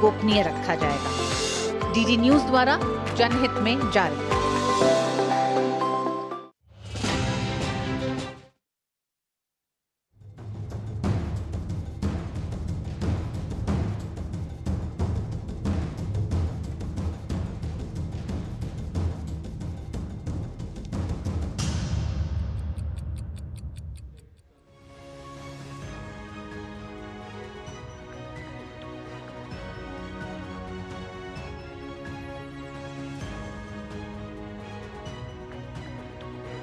गोपनीय रखा जाएगा। डीडी न्यूज द्वारा जनहित में जारी।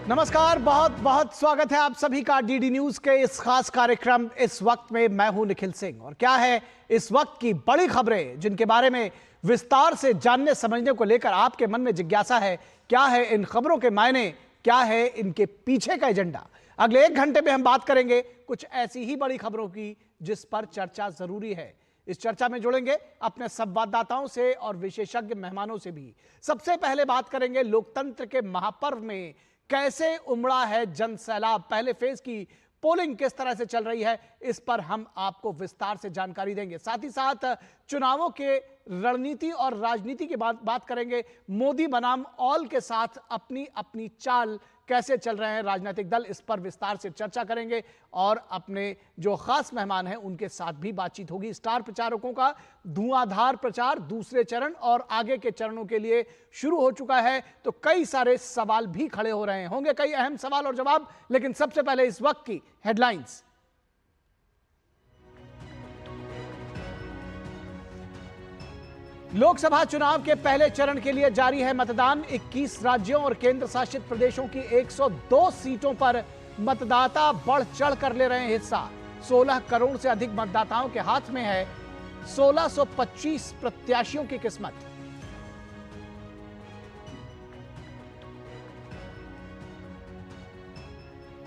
नमस्कार, बहुत बहुत स्वागत है आप सभी का डीडी न्यूज के इस खास कार्यक्रम इस वक्त में। मैं हूं निखिल सिंह और क्या है इस वक्त की बड़ी खबरें जिनके बारे में विस्तार से जानने समझने को लेकर आपके मन में जिज्ञासा है। क्या है इन खबरों के मायने, क्या है इनके पीछे का एजेंडा। अगले 1 घंटे में हम बात करेंगे कुछ ऐसी ही बड़ी खबरों की जिस पर चर्चा जरूरी है। इस चर्चा में जुड़ेंगे अपने संवाददाताओं से और विशेषज्ञ मेहमानों से भी। सबसे पहले बात करेंगे लोकतंत्र के महापर्व में कैसे उमड़ा है जन सैलाब। पहले फेज की पोलिंग किस तरह से चल रही है, इस पर हम आपको विस्तार से जानकारी देंगे। साथ ही साथ चुनावों के रणनीति और राजनीति की बात करेंगे। मोदी बनाम ऑल के साथ अपनी अपनी चाल कैसे चल रहे हैं राजनीतिक दल, इस पर विस्तार से चर्चा करेंगे और अपने जो खास मेहमान हैं उनके साथ भी बातचीत होगी। स्टार प्रचारकों का धुआंधार प्रचार दूसरे चरण और आगे के चरणों के लिए शुरू हो चुका है, तो कई सारे सवाल भी खड़े हो रहे हैं। होंगे कई अहम सवाल और जवाब, लेकिन सबसे पहले इस वक्त की हेडलाइंस। लोकसभा चुनाव के पहले चरण के लिए जारी है मतदान। 21 राज्यों और केंद्र शासित प्रदेशों की 102 सीटों पर मतदाता बढ़ चढ़ कर ले रहे हैं हिस्सा। 16 करोड़ से अधिक मतदाताओं के हाथ में है 1625 प्रत्याशियों की किस्मत।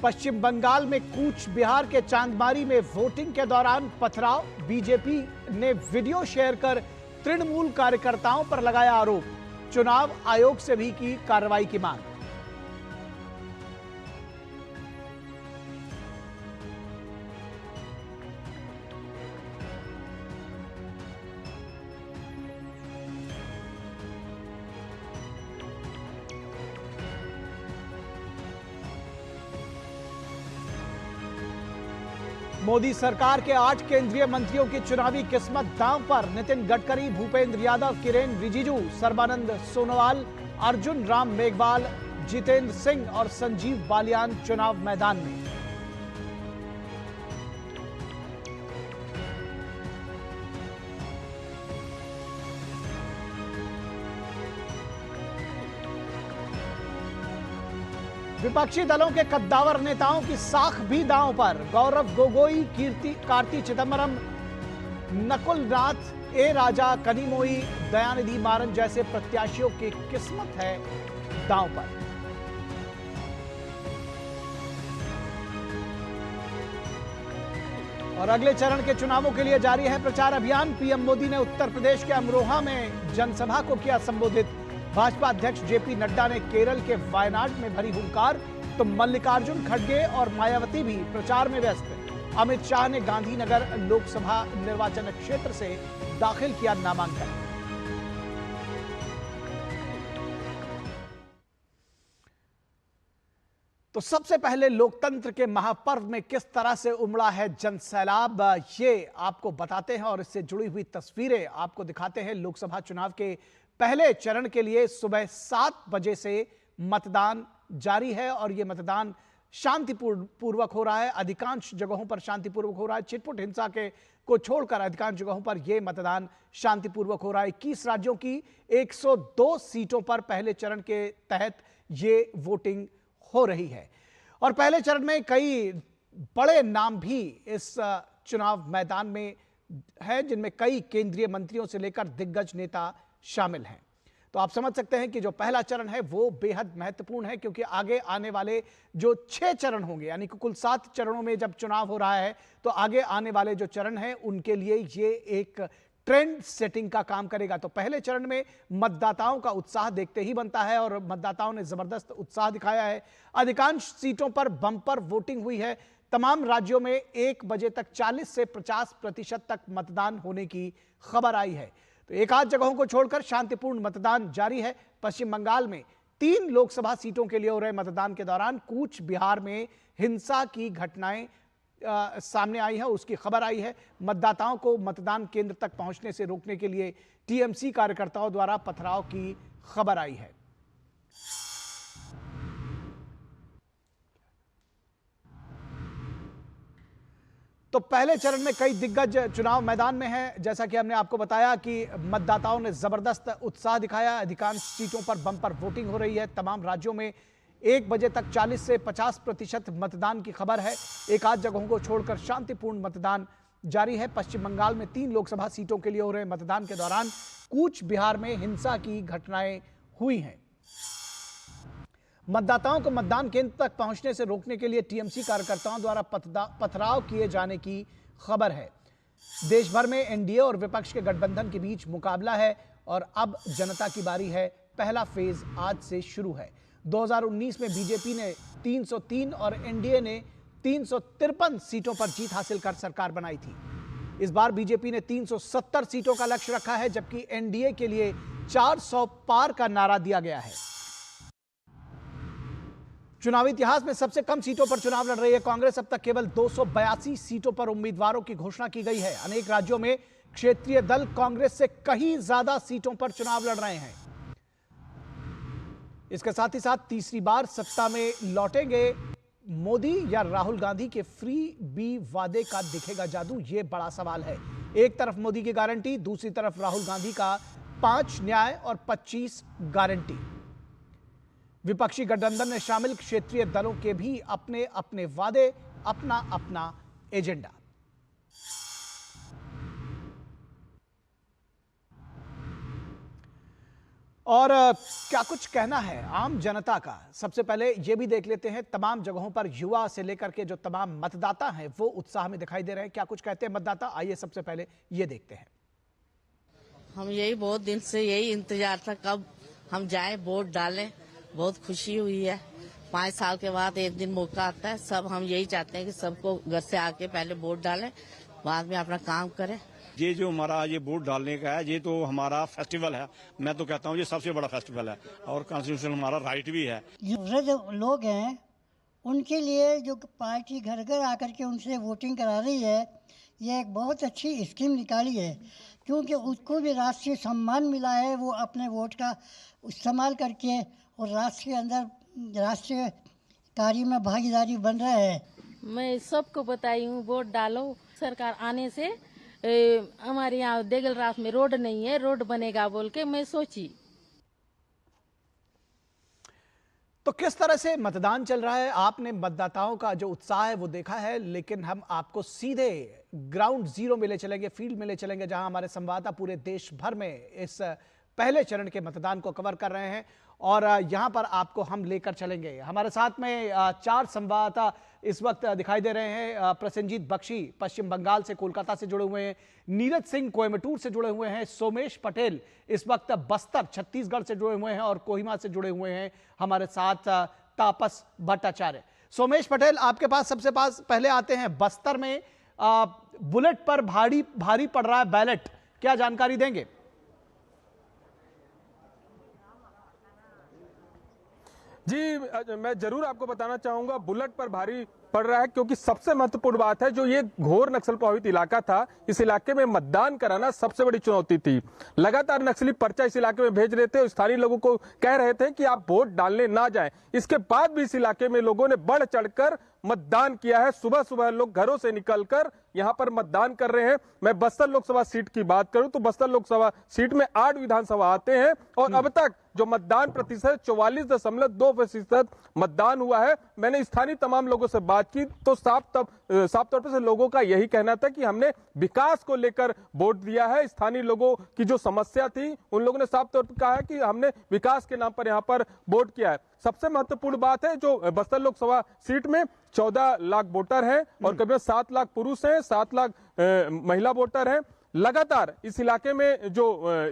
पश्चिम बंगाल में कूच बिहार के चांदमारी में वोटिंग के दौरान पथराव। बीजेपी ने वीडियो शेयर कर तृणमूल कार्यकर्ताओं पर लगाया आरोप। चुनाव आयोग से भी की कार्रवाई की मांग। मोदी सरकार के 8 केंद्रीय मंत्रियों की चुनावी किस्मत दांव पर। नितिन गडकरी, भूपेंद्र यादव, किरेन रिजिजू, सर्बानंद सोनोवाल, अर्जुन राम मेघवाल, जितेंद्र सिंह और संजीव बालियान चुनाव मैदान में। विपक्षी दलों के कद्दावर नेताओं की साख भी दांव पर। गौरव गोगोई, कार्ति चिदम्बरम, नकुल नाथ, ए राजा, कनिमोई, दयानिधि मारन जैसे प्रत्याशियों की किस्मत है दांव पर। और अगले चरण के चुनावों के लिए जारी है प्रचार अभियान। पीएम मोदी ने उत्तर प्रदेश के अमरोहा में जनसभा को किया संबोधित। भाजपा अध्यक्ष जेपी नड्डा ने केरल के वायनाड में भरी हुंकार, तो मल्लिकार्जुन खड़गे और मायावती भी प्रचार में व्यस्त। अमित शाह ने गांधीनगर लोकसभा निर्वाचन क्षेत्र से दाखिल किया नामांकन। तो सबसे पहले लोकतंत्र के महापर्व में किस तरह से उमड़ा है जन सैलाब, ये आपको बताते हैं और इससे जुड़ी हुई तस्वीरें आपको दिखाते हैं। लोकसभा चुनाव के पहले चरण के लिए सुबह 7 बजे से मतदान जारी है और यह मतदान शांतिपूर्वक हो रहा है। अधिकांश जगहों पर शांतिपूर्वक हो रहा है। छिटपुट हिंसा को छोड़कर अधिकांश जगहों पर यह मतदान शांतिपूर्वक हो रहा है। 21 राज्यों की 102 सीटों पर पहले चरण के तहत ये वोटिंग हो रही है और पहले चरण में कई बड़े नाम भी इस चुनाव मैदान में है, जिनमें कई केंद्रीय मंत्रियों से लेकर दिग्गज नेता शामिल हैं। तो आप समझ सकते हैं कि जो पहला चरण है वो बेहद महत्वपूर्ण है, क्योंकि आगे आने वाले जो 6 चरण होंगे, यानी कि कुल 7 चरणों में जब चुनाव हो रहा है, तो आगे आने वाले जो चरण हैं उनके लिए ये एक ट्रेंड सेटिंग का काम करेगा। तो पहले चरण में मतदाताओं का उत्साह देखते ही बनता है और मतदाताओं ने जबरदस्त उत्साह दिखाया है। अधिकांश सीटों पर बम्पर वोटिंग हुई है। तमाम राज्यों में 1 बजे तक 40 से 50% तक मतदान होने की खबर आई है। तो एक आध जगहों को छोड़कर शांतिपूर्ण मतदान जारी है। पश्चिम बंगाल में 3 लोकसभा सीटों के लिए हो रहे मतदान के दौरान कूच बिहार में हिंसा की घटनाएं सामने आई है, उसकी खबर आई है। मतदाताओं को मतदान केंद्र तक पहुंचने से रोकने के लिए टीएमसी कार्यकर्ताओं द्वारा पथराव की खबर आई है। तो पहले चरण में कई दिग्गज चुनाव मैदान में हैं। जैसा कि हमने आपको बताया कि मतदाताओं ने जबरदस्त उत्साह दिखाया। अधिकांश सीटों पर बम्पर वोटिंग हो रही है। तमाम राज्यों में 1 बजे तक 40 से 50% मतदान की खबर है। एक आध जगहों को छोड़कर शांतिपूर्ण मतदान जारी है। पश्चिम बंगाल में 3 लोकसभा सीटों के लिए हो रहे मतदान के दौरान कूच बिहार में हिंसा की घटनाएं हुई हैं। मतदाताओं को मतदान केंद्र तक पहुंचने से रोकने के लिए टीएमसी कार्यकर्ताओं द्वारा पथराव किए जाने की खबर है। देश भर में एनडीए और विपक्ष के गठबंधन के बीच मुकाबला है और अब जनता की बारी है। पहला फेज आज से शुरू है। 2019 में बीजेपी ने 303 और एनडीए ने 353 सीटों पर जीत हासिल कर सरकार बनाई थी। इस बार बीजेपी ने 370 सीटों का लक्ष्य रखा है, जबकि एनडीए के लिए 400 पार का नारा दिया गया है। चुनावी इतिहास में सबसे कम सीटों पर चुनाव लड़ रही है कांग्रेस। अब तक केवल 282 सीटों पर उम्मीदवारों की घोषणा की गई है। अनेक राज्यों में क्षेत्रीय दल कांग्रेस से कहीं ज्यादा सीटों पर चुनाव लड़ रहे हैं। इसके साथ ही साथ तीसरी बार सत्ता में लौटेंगे मोदी या राहुल गांधी के फ्री बी वादे का दिखेगा जादू? ये बड़ा सवाल है। एक तरफ मोदी की गारंटी, दूसरी तरफ राहुल गांधी का 5 न्याय और 25 गारंटी। विपक्षी गठबंधन में शामिल क्षेत्रीय दलों के भी अपने अपने वादे, अपना अपना एजेंडा। और क्या कुछ कहना है आम जनता का? सबसे पहले यह भी देख लेते हैं, तमाम जगहों पर युवा से लेकर के जो तमाम मतदाता हैं वो उत्साह में दिखाई दे रहे हैं। क्या कुछ कहते हैं मतदाता, आइए सबसे पहले ये देखते हैं। हम यही बहुत दिन से यही इंतजार था कब हम जाएं वोट डालें। बहुत खुशी हुई है। 5 साल के बाद एक दिन मौका आता है। सब हम यही चाहते हैं कि सबको घर से आके पहले वोट डालें, बाद में अपना काम करें। ये जो हमारा ये वोट डालने का है, ये तो हमारा फेस्टिवल है। मैं तो कहता हूँ ये सबसे बड़ा फेस्टिवल है और कॉन्स्टिट्यूशन हमारा राइट भी है। जो लोग हैं उनके लिए जो पार्टी घर घर आकर के उनसे वोटिंग करा रही है, ये एक बहुत अच्छी स्कीम निकाली है, क्योंकि उसको भी राष्ट्रीय सम्मान मिला है। वो अपने वोट का इस्तेमाल करके और राष्ट्र के अंदर राष्ट्रीय कार्य में भागीदारी बन रहा है। मैं सबको बताई हूँ वोट डालो। सरकार आने से हमारे यहाँ देगल रात में रोड नहीं है, रोड बनेगा बोल के मैं सोची। तो किस तरह से मतदान चल रहा है? आपने मतदाताओं का जो उत्साह है वो देखा है, लेकिन हम आपको सीधे ग्राउंड जीरो में ले चलेंगे, फील्ड में ले चलेंगे, जहां हमारे संवाददाता पूरे देश भर में इस पहले चरण के मतदान को कवर कर रहे हैं और यहां पर आपको हम लेकर चलेंगे। हमारे साथ में 4 संवाददाता इस वक्त दिखाई दे रहे हैं। प्रसेनजीत बख्शी पश्चिम बंगाल से, कोलकाता से जुड़े हुए हैं। नीरज सिंह कोयम्बटूर से जुड़े हुए हैं। सोमेश पटेल इस वक्त बस्तर छत्तीसगढ़ से जुड़े हुए हैं और कोहिमा से जुड़े हुए हैं हमारे साथ तापस भट्टाचार्य। सोमेश पटेल, आपके पास सबसे पहले आते हैं। बस्तर में बुलेट पर भारी पड़ रहा है बैलेट, क्या जानकारी देंगे? जी, मैं जरूर आपको बताना चाहूंगा, बुलेट पर भारी पड़ रहा है क्योंकि सबसे महत्वपूर्ण बात है, जो ये घोर नक्सल प्रभावित इलाका था, इस इलाके में मतदान कराना सबसे बड़ी चुनौती थी। लगातार नक्सली पर्चा इस इलाके में भेज रहे थे और स्थानीय लोगों को कह रहे थे कि आप वोट डालने ना जाएं। इसके बाद भी इस इलाके में लोगों ने बढ़ चढ़कर मतदान किया है। सुबह सुबह लोग घरों से निकलकर यहां पर मतदान कर रहे हैं। मैं बस्तर लोकसभा सीट की बात करूं तो बस्तर लोकसभा सीट में 8 विधानसभा आते हैं और अब तक जो मतदान प्रतिशत 44.2% मतदान हुआ है। मैंने स्थानीय तमाम लोगों से बात की तो साफ तौर पर से लोगों का यही कहना था कि हमने विकास को लेकर वोट दिया है। स्थानीय लोगों की जो समस्या थी, उन लोगों ने साफ तौर पर कहा है कि हमने विकास के नाम पर यहाँ पर वोट किया है। सबसे महत्वपूर्ण बात है, जो बस्तर लोकसभा सीट में 14 लाख वोटर हैं और करीब 7 लाख पुरुष हैं, 7 लाख महिला वोटर हैं। लगातार इस इलाके में जो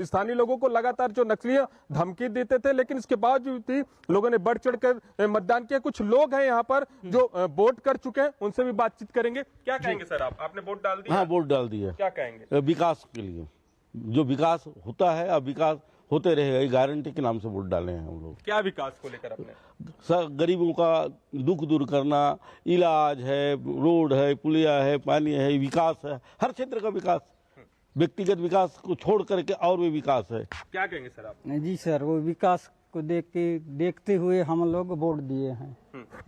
स्थानीय लोगों को लगातार जो नक्सली धमकी देते थे, लेकिन इसके बावजूद भी लोगों ने बढ़ चढ़कर मतदान किया। कुछ लोग हैं यहाँ पर जो वोट कर चुके हैं, उनसे भी बातचीत करेंगे। क्या कहेंगे सर आप? आपने वोट डाल दिया? हाँ, वोट डाल दिया। क्या कहेंगे? विकास के लिए, जो विकास होता है अब विकास होते रहेगा, ये गारंटी के नाम से वोट डाले हैं हम लोग। क्या विकास को लेकर अपने? गरीबों का दुख दूर करना, इलाज है, रोड है, पुलिया है, पानी है, विकास है, हर क्षेत्र का विकास, व्यक्तिगत विकास को छोड़ करके और भी विकास है। क्या कहेंगे सर आप? जी सर, वो विकास को देखते हुए हम लोग वोट दिए हैं।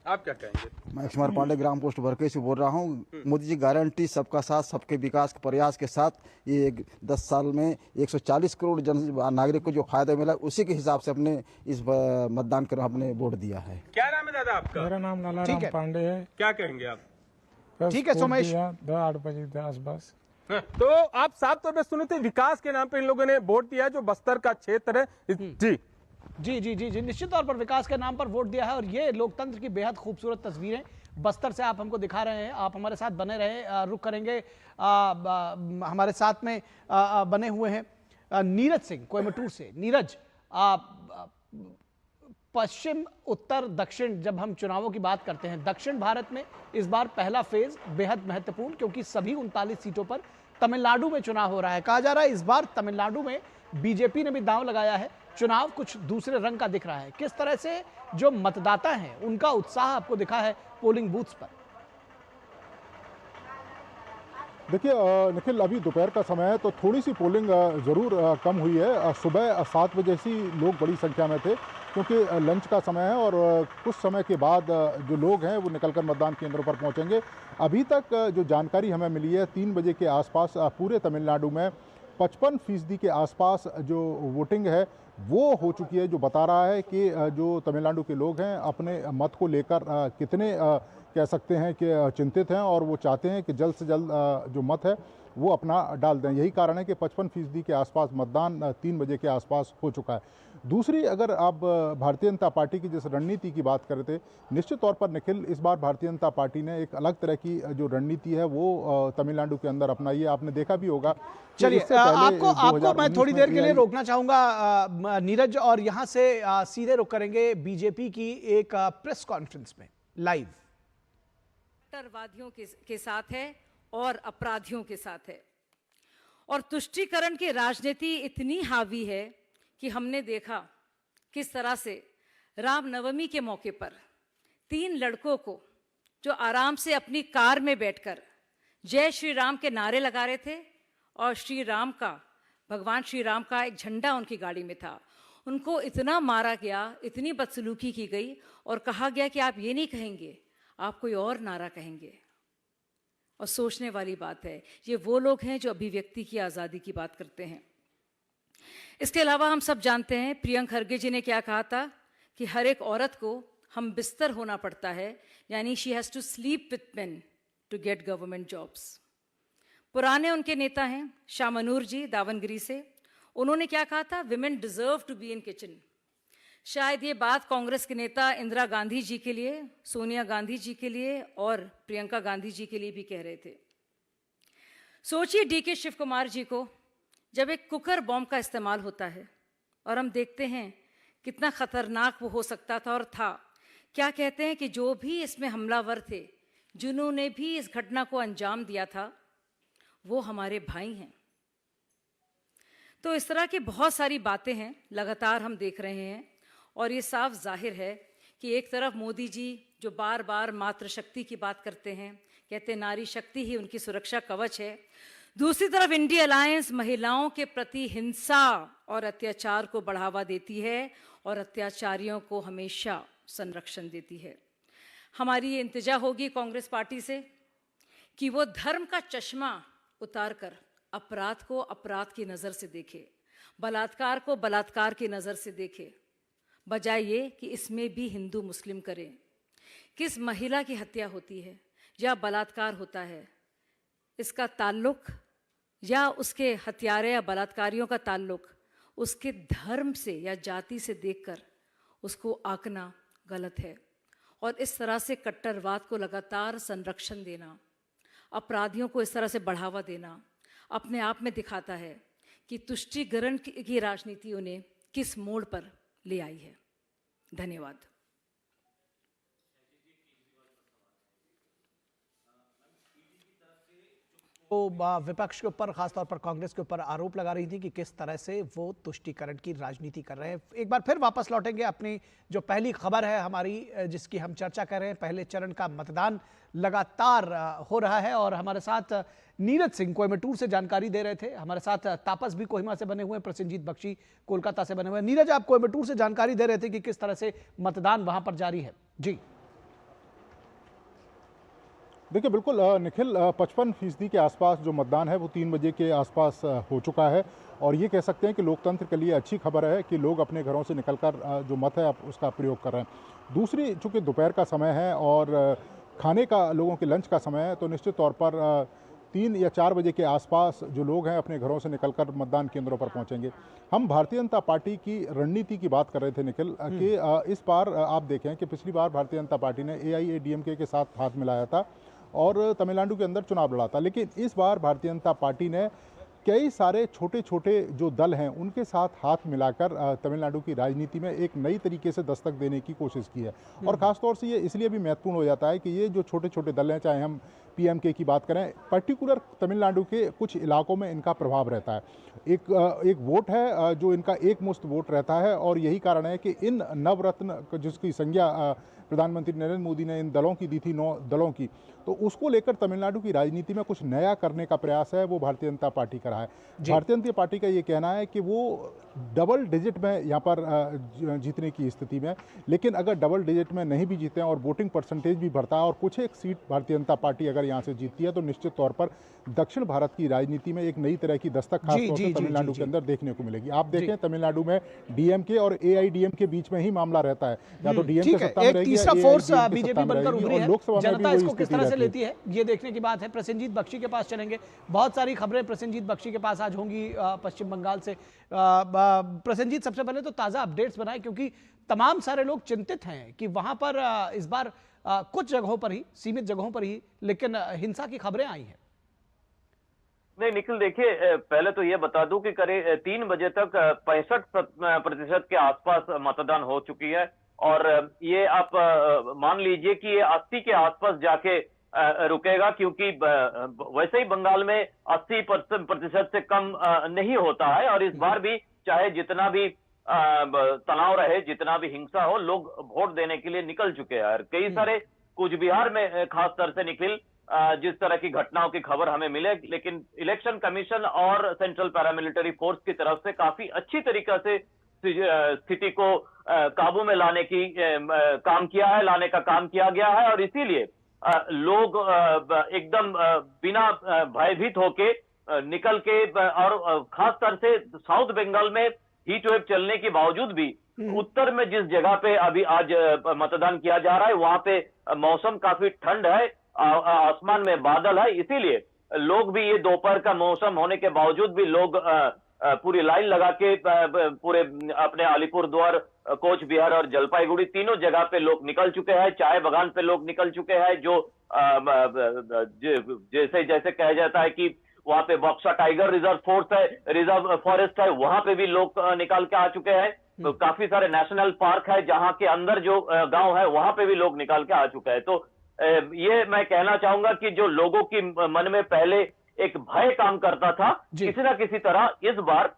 आप क्या कहेंगे? मैं कुमार पांडे ग्राम पोस्ट भरके से बोल रहा हूँ। मोदी जी गारंटी सबका साथ सबके विकास के प्रयास के साथ ये 10 साल में 140 करोड़ नागरिक को जो फायदा मिला, उसी के हिसाब से अपने इस मतदान कर अपने वोट दिया है। क्या नाम है दादा आपका? मेरा नाम लालाराम पांडे है। क्या कहेंगे आप? ठीक है सोमेश। 8 बजे के आसपास। तो आप साफ तौर पे सुने थे, विकास के नाम पे इन लोगों ने वोट दिया, जो बस्तर का क्षेत्र है। जी जी जी जी जी निश्चित तौर पर विकास के नाम पर वोट दिया है। और ये लोकतंत्र की बेहद खूबसूरत तस्वीरें बस्तर से आप हमको दिखा रहे हैं। आप हमारे साथ बने रहे, रुक करेंगे, हमारे साथ में बने हुए हैं नीरज सिंह कोयमटूर से। नीरज, पश्चिम, उत्तर, दक्षिण, जब हम चुनावों की बात करते हैं, दक्षिण भारत में इस बार पहला फेज बेहद महत्वपूर्ण, क्योंकि सभी 39 सीटों पर तमिलनाडु में चुनाव हो रहा है। कहा जा रहा है इस बार तमिलनाडु में बीजेपी ने भी दांव लगाया है, चुनाव कुछ दूसरे रंग का दिख रहा है। किस तरह से जो मतदाता हैं उनका उत्साह आपको दिखा है पोलिंग बूथ्स पर? देखिए निखिल, अभी दोपहर का समय है तो थोड़ी सी पोलिंग ज़रूर कम हुई है। सुबह 7 बजे से लोग बड़ी संख्या में थे, क्योंकि लंच का समय है और कुछ समय के बाद जो लोग हैं वो निकलकर मतदान केंद्रों पर पहुंचेंगे। अभी तक जो जानकारी हमें मिली है, 3 बजे के आसपास पूरे तमिलनाडु में 55% के आसपास जो वोटिंग है वो हो चुकी है, जो बता रहा है कि जो तमिलनाडु के लोग हैं अपने मत को लेकर कितने कह सकते हैं कि चिंतित हैं, और वो चाहते हैं कि जल्द से जल्द जो मत है वो अपना डाल दें। यही कारण है कि 55% के आसपास मतदान 3 बजे के आसपास हो चुका है। दूसरी, अगर आप भारतीय जनता पार्टी की जिस रणनीति की बात कर रहे थे, निश्चित तौर पर निखिल, इस बार भारतीय जनता पार्टी ने एक अलग तरह की जो रणनीति है वो तमिलनाडु के अंदर अपनाई है। आपने देखा भी होगा। चलिए, आपको मैं थोड़ी देर के लिए रोकना चाहूंगा नीरज, और यहां से सीधे रुक करेंगे बीजेपी की एक प्रेस कॉन्फ्रेंस में लाइव। कट्टरवादियों के साथ है और अपराधियों के साथ है, और तुष्टीकरण की राजनीति इतनी हावी है कि हमने देखा किस तरह से रामनवमी के मौके पर 3 लड़कों को जो आराम से अपनी कार में बैठकर जय श्री राम के नारे लगा रहे थे, और भगवान श्री राम का एक झंडा उनकी गाड़ी में था, उनको इतना मारा गया, इतनी बदसलूकी की गई, और कहा गया कि आप ये नहीं कहेंगे, आप कोई और नारा कहेंगे। और सोचने वाली बात है, ये वो लोग हैं जो अभिव्यक्ति की आज़ादी की बात करते हैं। इसके अलावा हम सब जानते हैं प्रियंक खरगे जी ने क्या कहा था कि हर एक औरत को हम बिस्तर होना पड़ता है, यानी she has to sleep with men to get government jobs. पुराने उनके नेता हैं शामनूर जी दावनगिरी से, उन्होंने क्या कहा था, women deserve to be in kitchen. शायद ये बात कांग्रेस के नेता इंदिरा गांधी जी के लिए, सोनिया गांधी जी के लिए और प्रियंका गांधी जी के लिए भी कह रहे थे। सोचिए डीके शिव कुमार जी को जब एक कुकर बॉम्ब का इस्तेमाल होता है, और हम देखते हैं कितना खतरनाक वो हो सकता था और था। क्या कहते हैं कि जो भी इसमें हमलावर थे, जिन्होंने भी इस घटना को अंजाम दिया था, वो हमारे भाई हैं। तो इस तरह की बहुत सारी बातें हैं लगातार हम देख रहे हैं, और ये साफ जाहिर है कि एक तरफ मोदी जी जो बार बार मातृशक्ति की बात करते हैं, कहते हैं नारी शक्ति ही उनकी सुरक्षा कवच है, दूसरी तरफ इंडिया अलायंस महिलाओं के प्रति हिंसा और अत्याचार को बढ़ावा देती है और अत्याचारियों को हमेशा संरक्षण देती है। हमारी ये इंतजा होगी कांग्रेस पार्टी से कि वो धर्म का चश्मा उतारकर अपराध को अपराध की नज़र से देखे, बलात्कार को बलात्कार की नज़र से देखे, बजाय ये कि इसमें भी हिंदू मुस्लिम करें। किस महिला की हत्या होती है या बलात्कार होता है, इसका ताल्लुक या उसके हत्यारे या बलात्कारियों का ताल्लुक उसके धर्म से या जाति से देखकर उसको आंकना गलत है। और इस तरह से कट्टरवाद को लगातार संरक्षण देना, अपराधियों को इस तरह से बढ़ावा देना, अपने आप में दिखाता है कि तुष्टीकरण की राजनीति उन्हें किस मोड़ पर ले आई है। धन्यवाद। तो विपक्ष के ऊपर, खासतौर पर कांग्रेस के ऊपर आरोप लगा रही थी कि किस तरह से वो तुष्टीकरण की राजनीति कर रहे हैं। एक बार फिर वापस लौटेंगे अपनी जो पहली खबर है हमारी, जिसकी हम चर्चा कर रहे हैं। पहले चरण का मतदान लगातार हो रहा है और हमारे साथ नीरज सिंह कोयम्बटूर से जानकारी दे रहे थे। हमारे साथ तापस भी कोहिमा से बने हुए हैं, प्रसेनजीत बख्शी कोलकाता से बने हुए हैं। नीरज, आप कोयम्बटूर से जानकारी दे रहे थे कि किस तरह से मतदान वहां पर जारी है। जी देखिए, बिल्कुल निखिल, 55% के आसपास जो मतदान है वो 3 बजे के आसपास हो चुका है और ये कह सकते हैं कि लोकतंत्र के लिए अच्छी खबर है कि लोग अपने घरों से निकलकर जो मत है उसका प्रयोग कर रहे हैं। दूसरी, चूँकि दोपहर का समय है और खाने का, लोगों के लंच का समय है, तो निश्चित तौर पर 3 या 4 बजे के आसपास जो लोग हैं अपने घरों से निकलकर मतदान केंद्रों पर पहुंचेंगे। हम भारतीय जनता पार्टी की रणनीति की बात कर रहे थे निखिल, कि इस बार आप देखें कि पिछली बार भारतीय जनता पार्टी ने AIADMK के साथ हाथ मिलाया था और तमिलनाडु के अंदर चुनाव लड़ा था, लेकिन इस बार भारतीय जनता पार्टी ने कई सारे छोटे छोटे जो दल हैं उनके साथ हाथ मिलाकर तमिलनाडु की राजनीति में एक नई तरीके से दस्तक देने की कोशिश की है। और ख़ासतौर से ये इसलिए भी महत्वपूर्ण हो जाता है कि ये जो छोटे छोटे दल हैं, चाहे हम PMK की बात करें, पर्टिकुलर तमिलनाडु के कुछ इलाकों में इनका प्रभाव रहता है। एक वोट है जो इनका एकमुश्त वोट रहता है और यही कारण है कि इन नवरत्न जिसकी संज्ञा प्रधानमंत्री नरेंद्र मोदी ने इन दलों की दी थी, 9 दलों की, तो उसको लेकर तमिलनाडु की राजनीति में कुछ नया करने का प्रयास है वो भारतीय जनता पार्टी का रहा है। भारतीय जनता पार्टी का ये कहना है कि वो डबल डिजिट में यहाँ पर जीतने की स्थिति में, लेकिन अगर डबल डिजिट में नहीं भी जीते हैं और वोटिंग परसेंटेज भी बढ़ता है और कुछ एक सीट भारतीय जनता पार्टी अगर यहाँ से जीतती है तो निश्चित तौर पर दक्षिण भारत की राजनीति में एक नई तरह की दस्तक खासतौर से तमिलनाडु के अंदर देखने को मिलेगी। आप देखें, तमिलनाडु में DMK और AIADMK के बीच में ही मामला रहता है, या तो DMK सत्ता में रहेगी, तीसरा फोर्स बीजेपी बनकर उभरी है। लोकसभा जनता इसको किस तरह से लेती है ये देखने की बात है। प्रसेनजीत बख्शी के पास चलेंगे, बहुत सारी खबरें प्रसेनजीत बख्शी के पास आज होंगी पश्चिम बंगाल से। प्रसेनजीत, सबसे पहले तो ताजा अपडेट्स बनाए, क्योंकि तमाम सारे लोग चिंतित हैं कि वहां पर इस बार कुछ जगहों पर ही, सीमित जगहों पर ही, लेकिन हिंसा की खबरें आई हैं। नहीं निखिल, देखिए, पहले तो ये बता दूं कि करीब 3 बजे तक 65% के आसपास मतदान हो चुकी है और ये आप मान लीजिए कि ये 80 के आसपास जाके रुकेगा, क्योंकि वैसे ही बंगाल में 80% से कम नहीं होता है और इस बार भी चाहे जितना भी तनाव रहे, जितना भी हिंसा हो, लोग वोट देने के लिए निकल चुके हैं। कई सारे कूच बिहार में खास तौर से निखिल जिस तरह की घटनाओं की खबर हमें मिले, लेकिन इलेक्शन कमीशन और सेंट्रल पैरामिलिट्री फोर्स की तरफ से काफी अच्छी तरीके से स्थिति को काबू में लाने का काम किया गया है और इसीलिए लोग एकदम बिना भयभीत होके निकल के, और खासतौर से साउथ बंगाल में हीट वेव चलने के बावजूद भी उत्तर में जिस जगह पे अभी आज मतदान किया जा रहा है वहां पे मौसम काफी ठंड है, आसमान में बादल है, इसीलिए लोग भी, ये दोपहर का मौसम होने के बावजूद भी लोग पूरी लाइन लगा के पूरे अपने अलीपुरद्वार, कोच बिहार और जलपाईगुड़ी तीनों जगह पे लोग निकल चुके हैं। चाय बागान पे लोग निकल चुके हैं, जो जैसे जैसे कहा जाता है कि वहां पे बक्सा टाइगर रिजर्व फॉरेस्ट है, वहां पे भी लोग निकाल के आ चुके हैं। तो काफी सारे नेशनल पार्क है जहां के अंदर जो गांव है वहां पे भी लोग निकाल के आ चुके हैं। तो ये मैं कहना चाहूंगा कि जो लोगों की मन में पहले एक भय काम करता था, किसी ना किसी तरह इस बार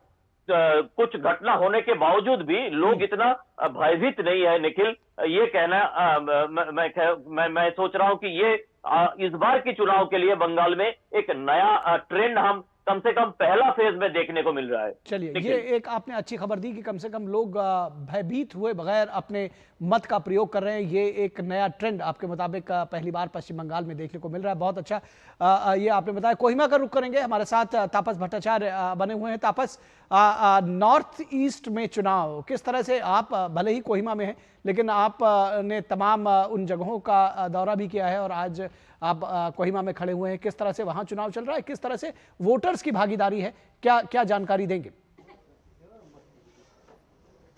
कुछ घटना होने के बावजूद भी लोग इतना भयभीत नहीं है निखिल। ये कहना मैं सोच रहा हूं कि ये इस बार के चुनाव के लिए बंगाल में एक नया ट्रेंड हम कम से कम पहला फेज में देखने को मिल रहा है। चलिए, ये एक आपने अच्छी खबर दी कि कम से कम लोग भयभीत हुए बगैर अपने मत का प्रयोग कर रहे हैं। ये एक नया ट्रेंड आपके मुताबिक पहली बार पश्चिम बंगाल में देखने को मिल रहा है। बहुत अच्छा ये आपने बताया। कोहिमा का रुख करेंगे, हमारे साथ तापस भट्टाचार्य बने हुए हैं। तापस, नॉर्थ ईस्ट में चुनाव किस तरह से, आप भले ही कोहिमा में हैं लेकिन आपने तमाम उन जगहों का दौरा भी किया है और आज आप कोहिमा में खड़े हुए हैं, किस तरह से वहां चुनाव चल रहा है, किस तरह से वोटर्स की भागीदारी है, क्या क्या जानकारी देंगे?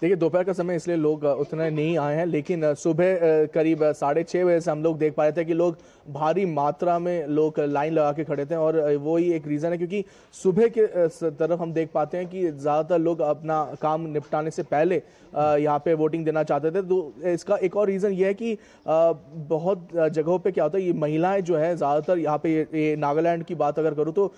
देखिए दोपहर का समय इसलिए लोग उतने नहीं आए हैं, लेकिन सुबह करीब 6:30 बजे से हम लोग देख पा रहे थे कि लोग भारी मात्रा में लोग लाइन लगा के खड़े थे। और वो ही एक रीज़न है क्योंकि सुबह के तरफ हम देख पाते हैं कि ज़्यादातर लोग अपना काम निपटाने से पहले यहाँ पे वोटिंग देना चाहते थे। तो इसका एक और रीज़न ये है कि बहुत जगहों पे क्या होता है, ये महिलाएं जो है ज़्यादातर यहाँ पे ये नागालैंड की बात अगर करूँ तो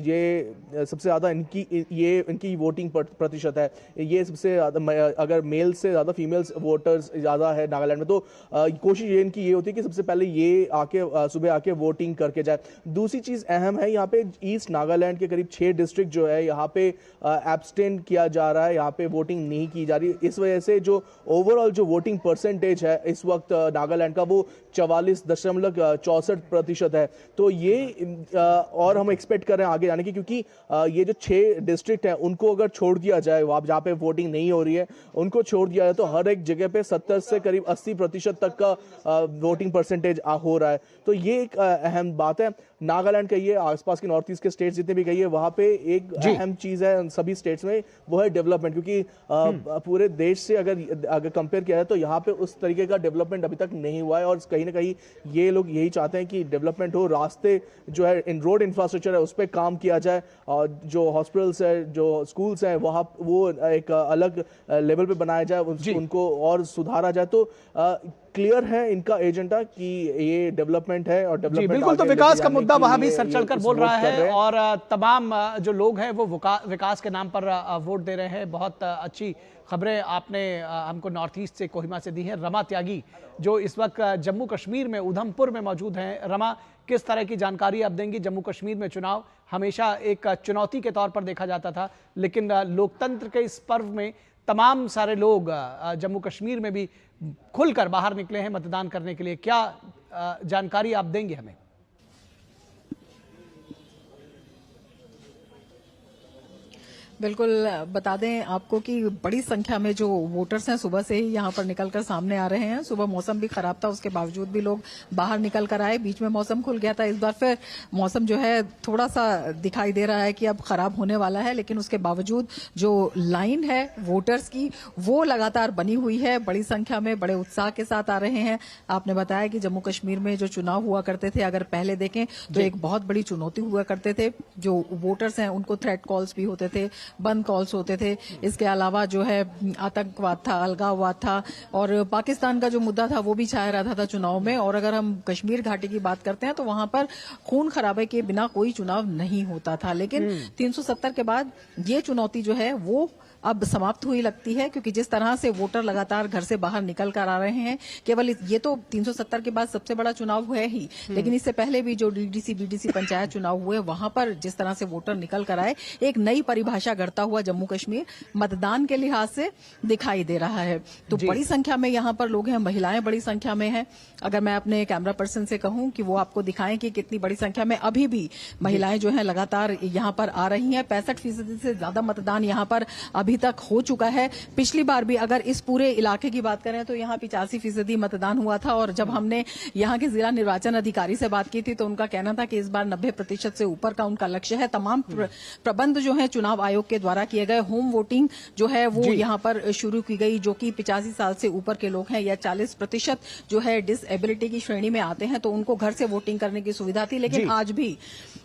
ये सबसे ज़्यादा इनकी वोटिंग प्रतिशत है। ये सबसे ज़्यादा, अगर मेल से ज़्यादा फीमेल्स वोटर्स ज़्यादा है नागालैंड में, तो कोशिश ये इनकी ये होती है कि सबसे पहले ये आके सुबह आके वोटिंग करके जाए। दूसरी चीज़ अहम है, यहाँ पे ईस्ट नागालैंड के करीब 6 डिस्ट्रिक्ट जो है यहाँ पे एब्सटेन किया जा रहा है, यहाँ पे वोटिंग नहीं की जा रही। इस वजह से जो ओवरऑल जो वोटिंग परसेंटेज है इस वक्त नागालैंड का वो 44.64% है। तो ये और हम एक्सपेक्ट कर रहे हैं आगे जाने की, क्योंकि ये जो 6 डिस्ट्रिक्ट हैं उनको अगर छोड़ दिया जाए, जहाँ पे वोटिंग नहीं हो रही है उनको छोड़ दिया जाए, तो हर एक जगह पे 70 से करीब 80% तक का वोटिंग परसेंटेज हो रहा है। तो ये एक अहम बात है। नागालैंड कहिए, आसपास के नॉर्थ ईस्ट के स्टेट्स जितने भी कहिए, वहाँ पे एक अहम चीज़ है उन सभी स्टेट्स में, वो है डेवलपमेंट। क्योंकि पूरे देश से अगर कंपेयर किया जाए तो यहाँ पे उस तरीके का डेवलपमेंट अभी तक नहीं हुआ है। और कहीं ना कहीं ये लोग यही चाहते हैं कि डेवलपमेंट हो, रास्ते जो है रोड इंफ्रास्ट्रक्चर है उस पर काम किया जाए, और जो हॉस्पिटल्स है, जो स्कूल्स हैं, वहाँ वो एक अलग लेवल पे बनाया जाए, उनको और सुधारा जाए। तो क्लियर है इनका एजेंडा कि ये डेवलपमेंट है और डेवलपमेंट बिल्कुल। तो विकास का मुद्दा वहां भी सर चलकर बोल रहा है, और तमाम जो लोग हैं वो विकास के नाम पर वोट दे रहे हैं। बहुत अच्छी खबरें आपने हमको नॉर्थ ईस्ट से, कोहिमा से दी हैं। रमा त्यागी जो इस वक्त जम्मू कश्मीर में उधमपुर में मौजूद हैं। रमा, किस तरह की जानकारी आप देंगी? जम्मू कश्मीर में चुनाव हमेशा एक चुनौती के तौर पर देखा जाता था, लेकिन लोकतंत्र के इस पर्व में तमाम सारे लोग जम्मू कश्मीर में भी खुलकर बाहर निकले हैं मतदान करने के लिए। क्या जानकारी आप देंगे हमें? बिल्कुल बता दें आपको कि बड़ी संख्या में जो वोटर्स हैं सुबह से ही यहाँ पर निकलकर सामने आ रहे हैं। सुबह मौसम भी खराब था, उसके बावजूद भी लोग बाहर निकल कर आए। बीच में मौसम खुल गया था, इस बार फिर मौसम जो है थोड़ा सा दिखाई दे रहा है कि अब खराब होने वाला है, लेकिन उसके बावजूद जो लाइन है वोटर्स की वो लगातार बनी हुई है। बड़ी संख्या में बड़े उत्साह के साथ आ रहे हैं। आपने बताया कि जम्मू कश्मीर में जो चुनाव हुआ करते थे, अगर पहले देखें तो एक बहुत बड़ी चुनौती हुआ करते थे। जो वोटर्स हैं उनको थ्रेट कॉल्स भी होते थे, बंद कॉल्स होते थे। इसके अलावा जो है आतंकवाद था, अलगाववाद था, और पाकिस्तान का जो मुद्दा था वो भी छाया रहता था चुनाव में। और अगर हम कश्मीर घाटी की बात करते हैं तो वहां पर खून खराबे के बिना कोई चुनाव नहीं होता था। लेकिन 370 के बाद ये चुनौती जो है वो अब समाप्त हुई लगती है, क्योंकि जिस तरह से वोटर लगातार घर से बाहर निकल कर आ रहे हैं, केवल ये तो 370 के बाद सबसे बड़ा चुनाव है ही, लेकिन इससे पहले भी जो डीडीसी बीडीसी पंचायत चुनाव हुए वहां पर जिस तरह से वोटर निकल कर आए, एक नई परिभाषा गढ़ता हुआ जम्मू कश्मीर मतदान के लिहाज से दिखाई दे रहा है। तो बड़ी संख्या में यहाँ पर लोग हैं, महिलाएं बड़ी संख्या में हैं। अगर मैं अपने कैमरा पर्सन से कहूं कि वो आपको दिखाएं कि कितनी बड़ी संख्या में अभी भी महिलाएं जो है लगातार यहाँ पर आ रही हैं। 65% से ज्यादा मतदान यहाँ पर अभी तक हो चुका है। पिछली बार भी अगर इस पूरे इलाके की बात करें तो यहाँ 85% मतदान हुआ था, और जब हमने यहाँ के जिला निर्वाचन अधिकारी से बात की थी तो उनका कहना था कि इस बार 90% से ऊपर का उनका लक्ष्य है। तमाम प्रबंध जो है चुनाव आयोग के द्वारा किए गए, होम वोटिंग जो है वो यहाँ पर शुरू की गई, जो कि 85 साल से ऊपर के लोग हैं या 40% जो है डिसएबिलिटी की श्रेणी में आते हैं, तो उनको घर से वोटिंग करने की सुविधा थी। लेकिन आज भी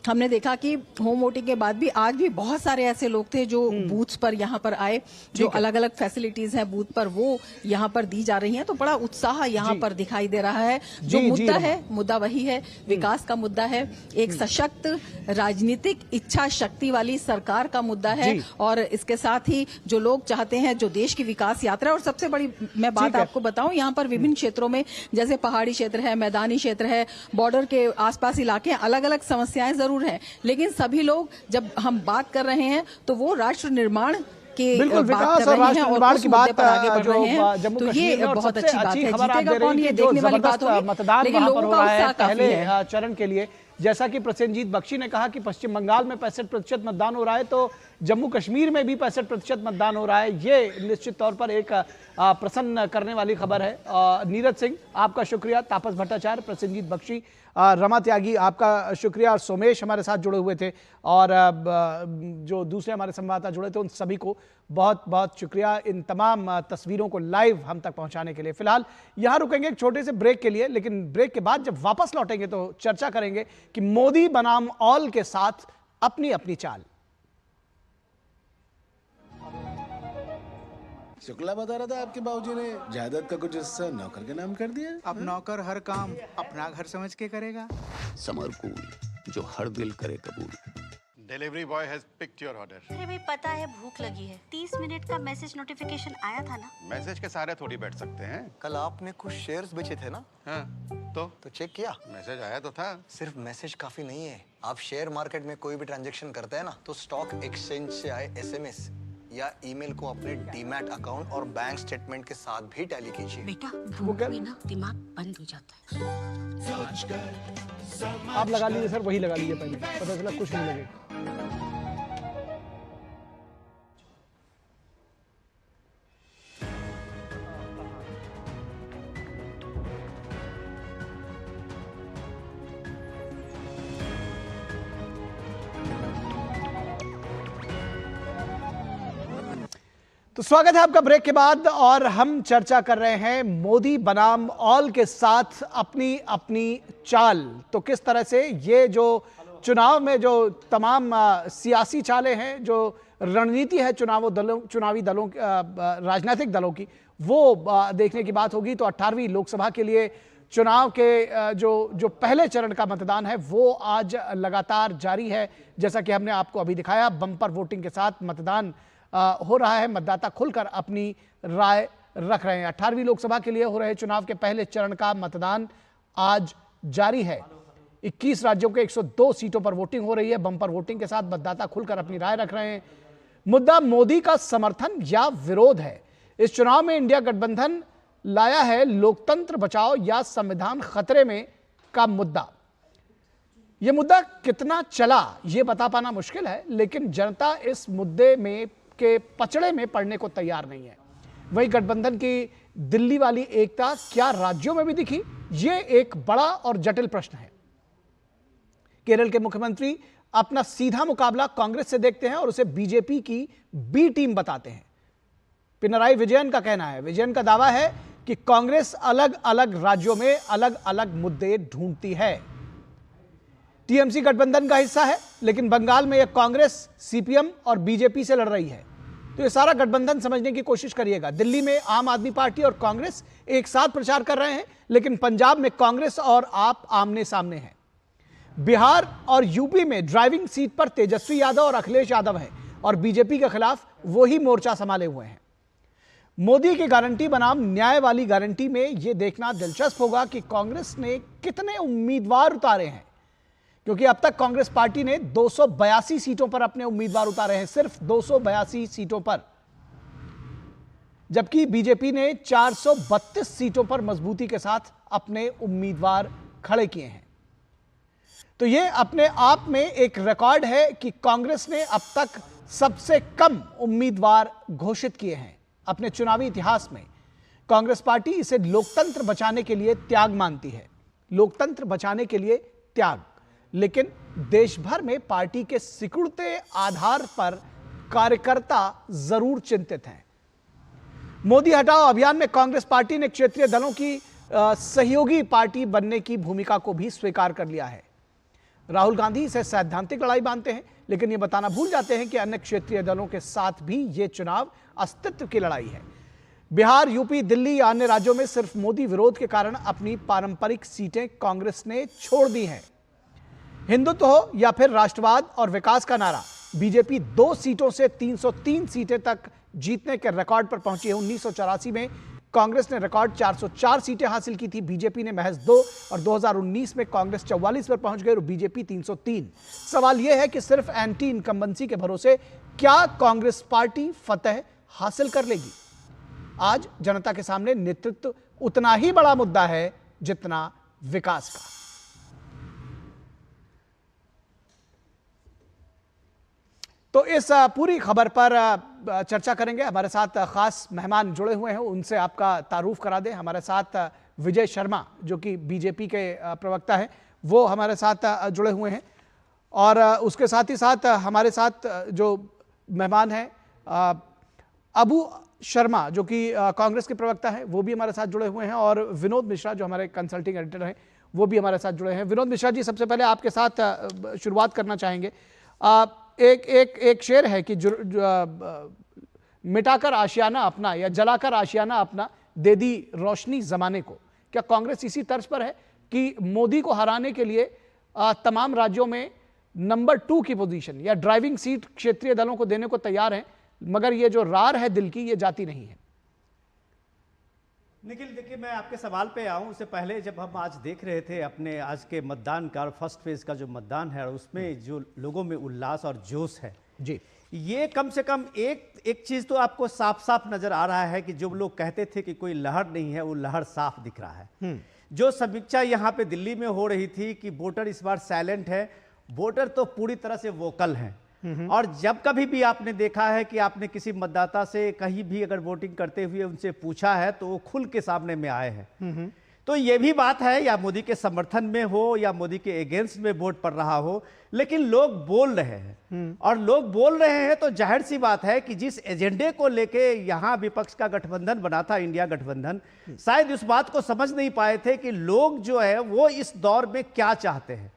हमने देखा कि होम वोटिंग के बाद भी आज भी बहुत सारे ऐसे लोग थे जो बूथ्स पर यहाँ पर आए, जो अलग अलग फैसिलिटीज हैं बूथ पर वो यहाँ पर दी जा रही हैं। तो बड़ा उत्साह यहाँ पर दिखाई दे रहा है। जो मुद्दा है, मुद्दा वही है, विकास का मुद्दा है, एक सशक्त राजनीतिक इच्छा शक्ति वाली सरकार का मुद्दा है, और इसके साथ ही जो लोग चाहते हैं जो देश की विकास यात्रा। और सबसे बड़ी मैं बात आपको बताऊं, यहाँ पर विभिन्न क्षेत्रों में जैसे पहाड़ी क्षेत्र है, मैदानी क्षेत्र है, बॉर्डर के आसपास इलाके, अलग अलग समस्याएं जरूर है, लेकिन सभी लोग जब हम बात कर रहे हैं तो वो राष्ट्र निर्माण के बिल्कुल विकास और राष्ट्र निर्माण की बात जो जम्मू कश्मीर में, और बहुत सबसे अच्छी खबर आप दे रही हैं, जो जबरदस्त मतदान वहां पर हो रहा है पहले चरण के लिए। जैसा कि प्रसेनजीत बख्शी ने कहा कि पश्चिम बंगाल में 65% मतदान हो रहा है, तो जम्मू कश्मीर में भी 65% मतदान हो रहा है। ये निश्चित तौर पर एक प्रसन्न करने वाली खबर है। नीरज सिंह आपका शुक्रिया, तापस भट्टाचार्य, प्रसेनजीत बख्शी, रमा त्यागी आपका शुक्रिया, और सोमेश हमारे साथ जुड़े हुए थे, और जो दूसरे हमारे संवाददाता जुड़े थे उन सभी को बहुत बहुत शुक्रिया इन तमाम तस्वीरों को लाइव हम तक पहुंचाने के लिए। फिलहाल यहां रुकेंगे एक छोटे से ब्रेक के लिए, लेकिन ब्रेक के बाद जब वापस लौटेंगे तो चर्चा करेंगे कि मोदी बनाम ऑल के साथ अपनी अपनी चाल। शुक्ला बता रहा था आपके बाबूजी ने जायदाद का कुछ हिस्सा नौकर के नाम कर दिया। अब नौकर हर काम अपना घर समझ के करेगा। समर कूल जो हर दिल करे कबूल। Delivery boy has picked your order. अरे भाई पता है भूख लगी है। 30 मिनट का मैसेज नोटिफिकेशन आया था ना। मैसेज के सहारे थोड़ी बैठ सकते हैं। कल आपने कुछ शेयर्स बेचे थे ना? हाँ, तो चेक किया? मैसेज आया तो था। सिर्फ मैसेज काफी नहीं है। आप शेयर मार्केट में कोई भी ट्रांजैक्शन करते हैं ना, तो स्टॉक एक्सचेंज से आए SMS या ईमेल को अपने डीमैट अकाउंट और बैंक स्टेटमेंट के साथ भी टैली कीजिए। बेटा भूख में ना दिमाग बंद हो जाता है। आप लगा लीजिए सर, वही लगा लीजिए पहले, पता चला कुछ नहीं लगेगा। तो स्वागत है आपका ब्रेक के बाद, और हम चर्चा कर रहे हैं मोदी बनाम ऑल के साथ अपनी अपनी चाल। तो किस तरह से ये जो चुनाव में जो तमाम सियासी चालें हैं, जो रणनीति है चुनावी दलों राजनीतिक दलों की, वो देखने की बात होगी। तो 18वीं लोकसभा के लिए चुनाव के जो पहले चरण का मतदान है वो आज लगातार जारी है। जैसा कि हमने आपको अभी दिखाया, बम्पर वोटिंग के साथ मतदान हो रहा है। मतदाता खुलकर अपनी राय रख रहे हैं। 18वीं लोकसभा के लिए हो रहे चुनाव के पहले चरण का मतदान आज जारी है। 21 राज्यों के 102 सीटों पर वोटिंग हो रही है। बम्पर वोटिंग के साथ मतदाता खुलकर अपनी राय रख रहे हैं। मुद्दा मोदी का समर्थन या विरोध है। इस चुनाव में इंडिया गठबंधन लाया है लोकतंत्र बचाओ या संविधान खतरे में का मुद्दा। यह मुद्दा कितना चला ये बता पाना मुश्किल है, लेकिन जनता इस मुद्दे में के पचड़े में पड़ने को तैयार नहीं है। वही गठबंधन की दिल्ली वाली एकता क्या राज्यों में भी दिखी, ये एक बड़ा और जटिल प्रश्न है। केरल के मुख्यमंत्री अपना सीधा मुकाबला कांग्रेस से देखते हैं और उसे बीजेपी की बी टीम बताते हैं। पिनराई विजयन का कहना है, विजयन का दावा है कि कांग्रेस अलग अलग राज्यों में अलग अलग मुद्दे ढूंढती है। टीएमसी गठबंधन का हिस्सा है, लेकिन बंगाल में यह कांग्रेस, सीपीएम और बीजेपी से लड़ रही है। तो ये सारा गठबंधन समझने की कोशिश करिएगा। दिल्ली में आम आदमी पार्टी और कांग्रेस एक साथ प्रचार कर रहे हैं, लेकिन पंजाब में कांग्रेस और आप आमने सामने हैं। बिहार और यूपी में ड्राइविंग सीट पर तेजस्वी यादव और अखिलेश यादव हैं, और बीजेपी के खिलाफ वही मोर्चा संभाले हुए हैं। मोदी की गारंटी बनाम न्याय वाली गारंटी में यह देखना दिलचस्प होगा कि कांग्रेस ने कितने उम्मीदवार उतारे हैं, क्योंकि अब तक कांग्रेस पार्टी ने 282 सीटों पर अपने उम्मीदवार उतारे हैं, सिर्फ 282 सीटों पर, जबकि बीजेपी ने 432 सीटों पर मजबूती के साथ अपने उम्मीदवार खड़े किए हैं। तो यह अपने आप में एक रिकॉर्ड है कि कांग्रेस ने अब तक सबसे कम उम्मीदवार घोषित किए हैं अपने चुनावी इतिहास में। कांग्रेस पार्टी इसे लोकतंत्र बचाने के लिए त्याग मानती है, लोकतंत्र बचाने के लिए त्याग। लेकिन देश भर में पार्टी के सिकुड़ते आधार पर कार्यकर्ता जरूर चिंतित हैं। मोदी हटाओ अभियान में कांग्रेस पार्टी ने क्षेत्रीय दलों की सहयोगी पार्टी बनने की भूमिका को भी स्वीकार कर लिया है। राहुल गांधी इसे सैद्धांतिक लड़ाई मानते हैं, लेकिन यह बताना भूल जाते हैं कि अन्य क्षेत्रीय दलों के साथ भी यह चुनाव अस्तित्व की लड़ाई है। बिहार, यूपी, दिल्ली या अन्य राज्यों में सिर्फ मोदी विरोध के कारण अपनी पारंपरिक सीटें कांग्रेस ने छोड़ दी हैं। हिंदुत्व हो या फिर राष्ट्रवाद और विकास का नारा, बीजेपी 2 सीटों से 303 सीटें तक जीतने के रिकॉर्ड पर पहुंची है। 1984 में कांग्रेस ने रिकॉर्ड 404 सीटें हासिल की थी, बीजेपी ने महज 2, और 2019 में कांग्रेस 44 पर पहुंच गई और बीजेपी 303। सवाल यह है कि सिर्फ एंटी इनकम्बेंसी के भरोसे क्या कांग्रेस पार्टी फतह हासिल कर लेगी? आज जनता के सामने नेतृत्व उतना ही बड़ा मुद्दा है जितना विकास का। तो इस पूरी खबर पर चर्चा करेंगे। हमारे साथ खास मेहमान जुड़े हुए हैं, उनसे आपका तारुफ करा दें। हमारे साथ विजय शर्मा जो कि बीजेपी के प्रवक्ता हैं, वो हमारे साथ जुड़े हुए हैं, और उसके साथ ही साथ हमारे साथ जो मेहमान हैं अबू शर्मा जो कि कांग्रेस के प्रवक्ता हैं, वो भी हमारे साथ जुड़े हुए हैं, और विनोद मिश्रा जो हमारे कंसल्टिंग एडिटर हैं, वो भी हमारे साथ जुड़े हैं। विनोद मिश्रा जी, सबसे पहले आपके साथ शुरुआत करना चाहेंगे। एक शेर है कि मिटाकर आशियाना अपना या जलाकर आशियाना अपना, दे दी रोशनी जमाने को। क्या कांग्रेस इसी तर्ज पर है कि मोदी को हराने के लिए तमाम राज्यों में नंबर 2 की पोजीशन या ड्राइविंग सीट क्षेत्रीय दलों को देने को तैयार हैं, मगर ये जो रार है दिल की, ये जाती नहीं है? निखिल, देखिए, मैं आपके सवाल पे आऊं उससे पहले, जब हम आज देख रहे थे अपने आज के मतदान का फर्स्ट फेज का जो मतदान है, उसमें जो लोगों में उल्लास और जोश है जी, ये कम से कम एक चीज तो आपको साफ साफ नजर आ रहा है कि जो लोग कहते थे कि कोई लहर नहीं है, वो लहर साफ दिख रहा है। जो समीक्षा यहाँ पे दिल्ली में हो रही थी कि वोटर इस बार साइलेंट है, वोटर तो पूरी तरह से वोकल हैं। और जब कभी भी आपने देखा है कि आपने किसी मतदाता से कहीं भी अगर वोटिंग करते हुए उनसे पूछा है, तो वो खुल के सामने में आए हैं। तो ये भी बात है, या मोदी के समर्थन में हो या मोदी के अगेंस्ट में वोट पड़ रहा हो, लेकिन लोग बोल रहे हैं। और लोग बोल रहे हैं तो जाहिर सी बात है कि जिस एजेंडे को लेके यहाँ विपक्ष का गठबंधन बना था, इंडिया गठबंधन, शायद इस बात को समझ नहीं पाए थे कि लोग जो है वो इस दौर में क्या चाहते हैं।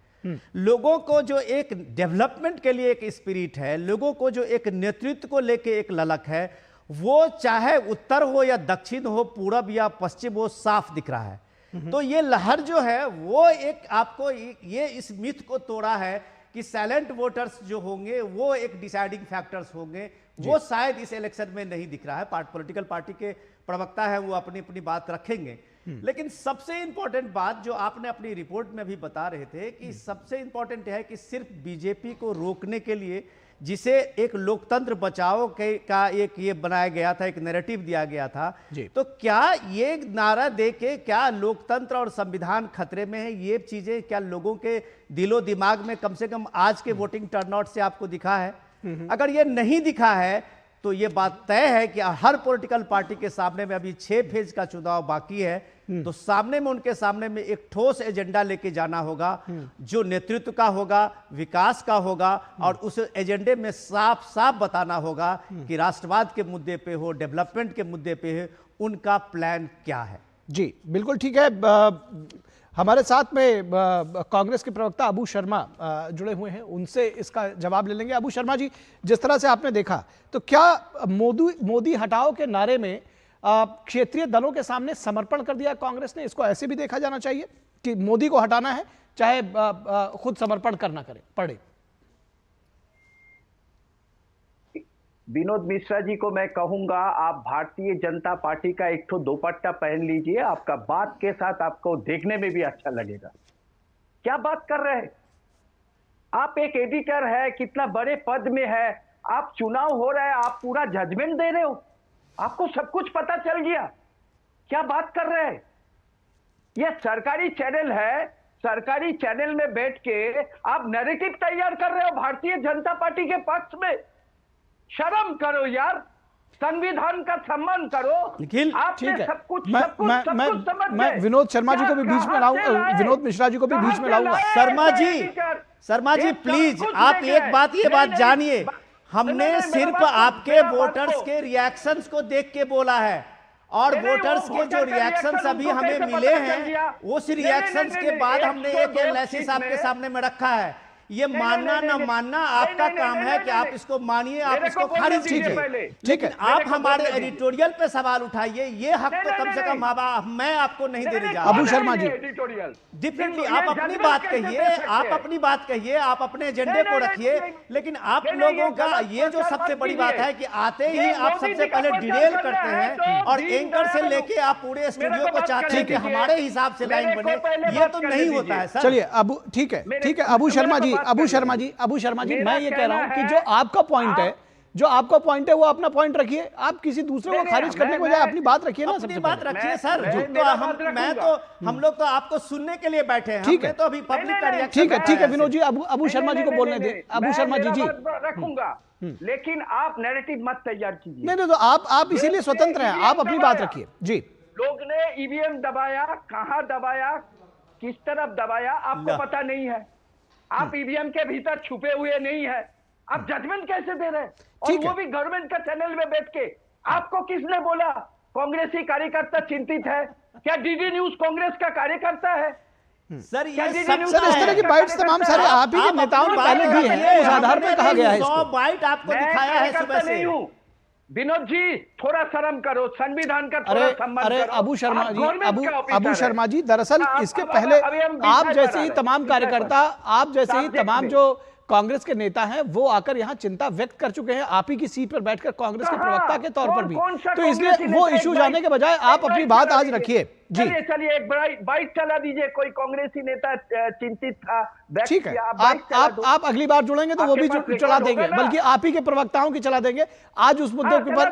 लोगों को जो एक डेवलपमेंट के लिए एक स्पिरिट है, लोगों को जो एक नेतृत्व को लेके एक ललक है, वो चाहे उत्तर हो या दक्षिण हो, पूरब या पश्चिम, वो साफ दिख रहा है। तो ये लहर जो है वो एक आपको ये इस मिथ को तोड़ा है कि साइलेंट वोटर्स जो होंगे वो एक डिसाइडिंग फैक्टर्स होंगे, वो शायद इस इलेक्शन में नहीं दिख रहा है। पॉलिटिकल पार्टी के प्रवक्ता है, वो अपनी अपनी बात रखेंगे। लेकिन सबसे इंपॉर्टेंट बात जो आपने अपनी रिपोर्ट में भी बता रहे थे कि सबसे इंपॉर्टेंट है कि सिर्फ बीजेपी को रोकने के लिए, जिसे एक लोकतंत्र बचाओ का एक ये बनाया गया था, एक नैरेटिव दिया गया था, तो क्या ये नारा दे के क्या लोकतंत्र और संविधान खतरे में है? ये चीजें क्या लोगों के दिलो दिमाग में कम से कम आज के वोटिंग टर्नआउट से आपको दिखा है? अगर ये नहीं दिखा है तो ये बात तय है कि हर पॉलिटिकल पार्टी के सामने में अभी 6 फेज का चुनाव बाकी है, तो सामने में उनके सामने में एक ठोस एजेंडा लेके जाना होगा, जो नेतृत्व का होगा, विकास का होगा, और उस एजेंडे में साफ साफ बताना होगा कि राष्ट्रवाद के मुद्दे पे हो, डेवलपमेंट के मुद्दे पे हो, उनका प्लान क्या है। जी बिल्कुल ठीक है। हमारे साथ में कांग्रेस के प्रवक्ता अबू शर्मा जुड़े हुए हैं, उनसे इसका जवाब ले लेंगे। अबू शर्मा जी, जिस तरह से आपने देखा, तो क्या मोदी हटाओ के नारे में क्षेत्रीय दलों के सामने समर्पण कर दिया कांग्रेस ने? इसको ऐसे भी देखा जाना चाहिए कि मोदी को हटाना है, चाहे खुद समर्पण करना पड़े? विनोद मिश्रा जी को मैं कहूंगा, आप भारतीय जनता पार्टी का एक तो दुपट्टा पहन लीजिए, आपका बात के साथ आपको देखने में भी अच्छा लगेगा। क्या बात कर रहे हैं आप? एक एडिटर है, कितना बड़े पद में है, आप चुनाव हो रहा है, आप पूरा जजमेंट दे रहे हो, आपको सब कुछ पता चल गया। क्या बात कर रहे हैं? यह सरकारी चैनल है, सरकारी चैनल में बैठ के आप नैरेटिव तैयार कर रहे हो भारतीय जनता पार्टी के पक्ष में। शर्म करो यार, संविधान का सम्मान करो। निखिल, ठीक है, सब कुछ समझ मैं विनोद शर्मा जी को भी बीच में लाऊंगा, विनोद मिश्रा जी को भी बीच में लाऊंगा। शर्मा जी प्लीज, आप एक बात जानिए, हमने सिर्फ आपके वोटर्स के रिएक्शंस को देख के बोला है, और वोटर्स के जो रिएक्शंस अभी हमें मिले हैं, उस रिएक्शंस के बाद हमने एक एनालिसिस आपके सामने में रखा है। ये मानना न मानना आपका काम है कि आप इसको मानिए, आप इसको खारिज कीजिए, लेकिन आप हमारे एडिटोरियल पे सवाल उठाइए, ये हक तो कम से कम मैं आपको नहीं देने जा रहा। अबू शर्मा जी, डिफरेंटली आप अपनी बात कहिए, आप अपनी बात कहिए, आप अपने एजेंडे को रखिए, लेकिन आप लोगों का ये जो सबसे बड़ी बात है कि आते ही आप सबसे पहले डिटेल करते हैं, और एंकर से लेके आप पूरे स्टूडियो को चाहते हैं कि हमारे हिसाब से लाइन बने, ये तो नहीं होता है सर। चलिए अब ठीक है, अबू शर्मा जी, अबू शर्मा जी, मैं ये कह रहा हूं कि जो आपका पॉइंट है वो अपना पॉइंट रखिए, आप किसी दूसरे को खारिज करने को जाए, अपनी बात रखिए ना। अपनी बात रखिए सर, हम लोग तो आपको सुनने के लिए बैठे हैं, ठीक है, तो अभी पब्लिक का रिएक्शन। ठीक है विनोद जी, अबू शर्मा जी को बोलने दें। अबू शर्मा जी रखूंगा, लेकिन आप नैरेटिव मत तैयार कीजिए। नहीं नहीं, तो आप इसीलिए स्वतंत्र हैं, आप अपनी बात रखिए जी। लोग ने ईवीएम दबाया, कहां दबाया, किस तरफ दबाया, आपको पता नहीं है। आप ईवीएम के भीतर छुपे हुए नहीं है, आप जजमेंट कैसे दे रहे हैं? और वो भी गवर्नमेंट का चैनल में बैठ के। आपको किसने बोला कांग्रेसी कार्यकर्ता चिंतित है? क्या डीडी न्यूज कांग्रेस का कार्यकर्ता है? सर ये इस तरह की बाइट्स तमाम सारे आप ही के नेताओं ने पहले दी हैं, उस आधार पर कहा गया है इसको। 100 बाइट आपको दिखाया है सुबह से। नहीं हूं विनोद जी, थोड़ा शर्म करो, संविधान का थोड़ा सम्मान करो। अबू शर्मा जी दरअसल इसके पहले आप जैसे ही तमाम कार्यकर्ता, आप जैसे ही तमाम जो कांग्रेस के नेता हैं वो आकर यहाँ चिंता व्यक्त कर चुके हैं, आप ही की सीट पर बैठकर कांग्रेस के प्रवक्ता के तौर पर भी। तो इसलिए वो इशू जाने के बजाय आप अपनी बात आज रखिए जी। चलिए एक बाइट चला दीजिए, कोई कांग्रेसी नेता चिंतित था। ठीक है, आप अगली बार जुड़ेंगे तो वो भी चला देंगे, बल्कि आप ही के प्रवक्ताओं की चला देंगे। आज उस मुद्दे पर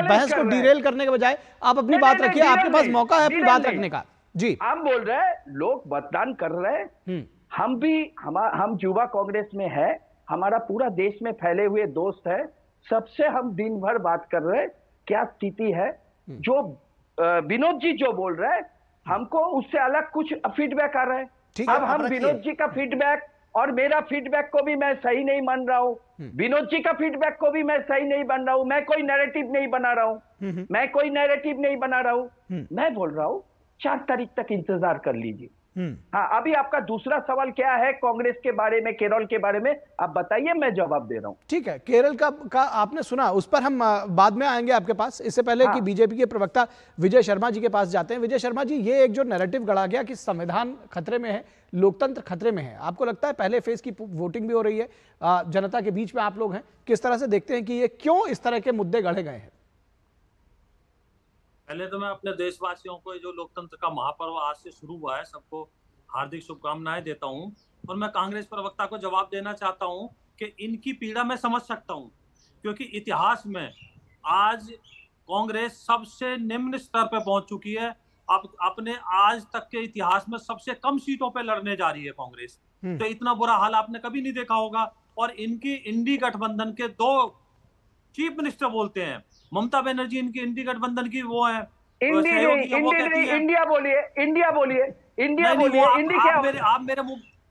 बहस को डिरेल करने के बजाय आप अपनी बात रखिए, आपके पास मौका है अपनी बात रखने का जी। हम बोल रहे हैं, लोग मतदान कर रहे हैं, हम युवा कांग्रेस में है, हमारा पूरा देश में फैले हुए दोस्त है, सबसे हम दिन भर बात कर रहे हैं क्या स्थिति है। जो विनोद जी जो बोल रहे हैं, हमको उससे अलग कुछ फीडबैक आ रहा है। अब हम विनोद जी का फीडबैक और मेरा फीडबैक को भी मैं सही नहीं मान रहा हूं, विनोद जी का फीडबैक को भी मैं सही नहीं बन रहा हूं। मैं कोई नैरेटिव नहीं बना रहा हूं, मैं कोई नैरेटिव नहीं बना रहा हूं। मैं बोल रहा हूं 4 तारीख तक इंतजार कर लीजिए। हाँ, अभी आपका दूसरा सवाल क्या है कांग्रेस के बारे में, केरल के बारे में, आप बताइए, मैं जवाब दे रहा हूं। ठीक है, केरल का आपने सुना, उस पर हम बाद में आएंगे आपके पास। इससे पहले कि बीजेपी के प्रवक्ता विजय शर्मा जी के पास जाते हैं। विजय शर्मा जी, ये एक जो नैरेटिव गढ़ा गया कि संविधान खतरे में है, लोकतंत्र खतरे में है, आपको लगता है पहले फेज की वोटिंग भी हो रही है, जनता के बीच में आप लोग हैं, किस तरह से देखते हैं कि ये क्यों इस तरह के मुद्दे गढ़े गए हैं? पहले तो मैं अपने देशवासियों को जो लोकतंत्र का महापर्व आज से शुरू हुआ है, सबको हार्दिक शुभकामनाएं देता हूं। और मैं कांग्रेस प्रवक्ता को जवाब देना चाहता हूं कि इनकी पीड़ा मैं समझ सकता हूं, क्योंकि इतिहास में आज कांग्रेस सबसे निम्न स्तर पर पहुंच चुकी है। अब अपने आज तक के इतिहास में सबसे कम सीटों पे लड़ने जा रही है कांग्रेस। तो इतना बुरा हाल आपने कभी नहीं देखा होगा। और इनकी इंडी गठबंधन के 2 चीफ मिनिस्टर बोलते हैं, ममता बनर्जी इनकी इंडी गठबंधन की वो है, इंडिया बोलिए, इंडिया बोलिए, इंडिया बोलिए, इंडी क्या?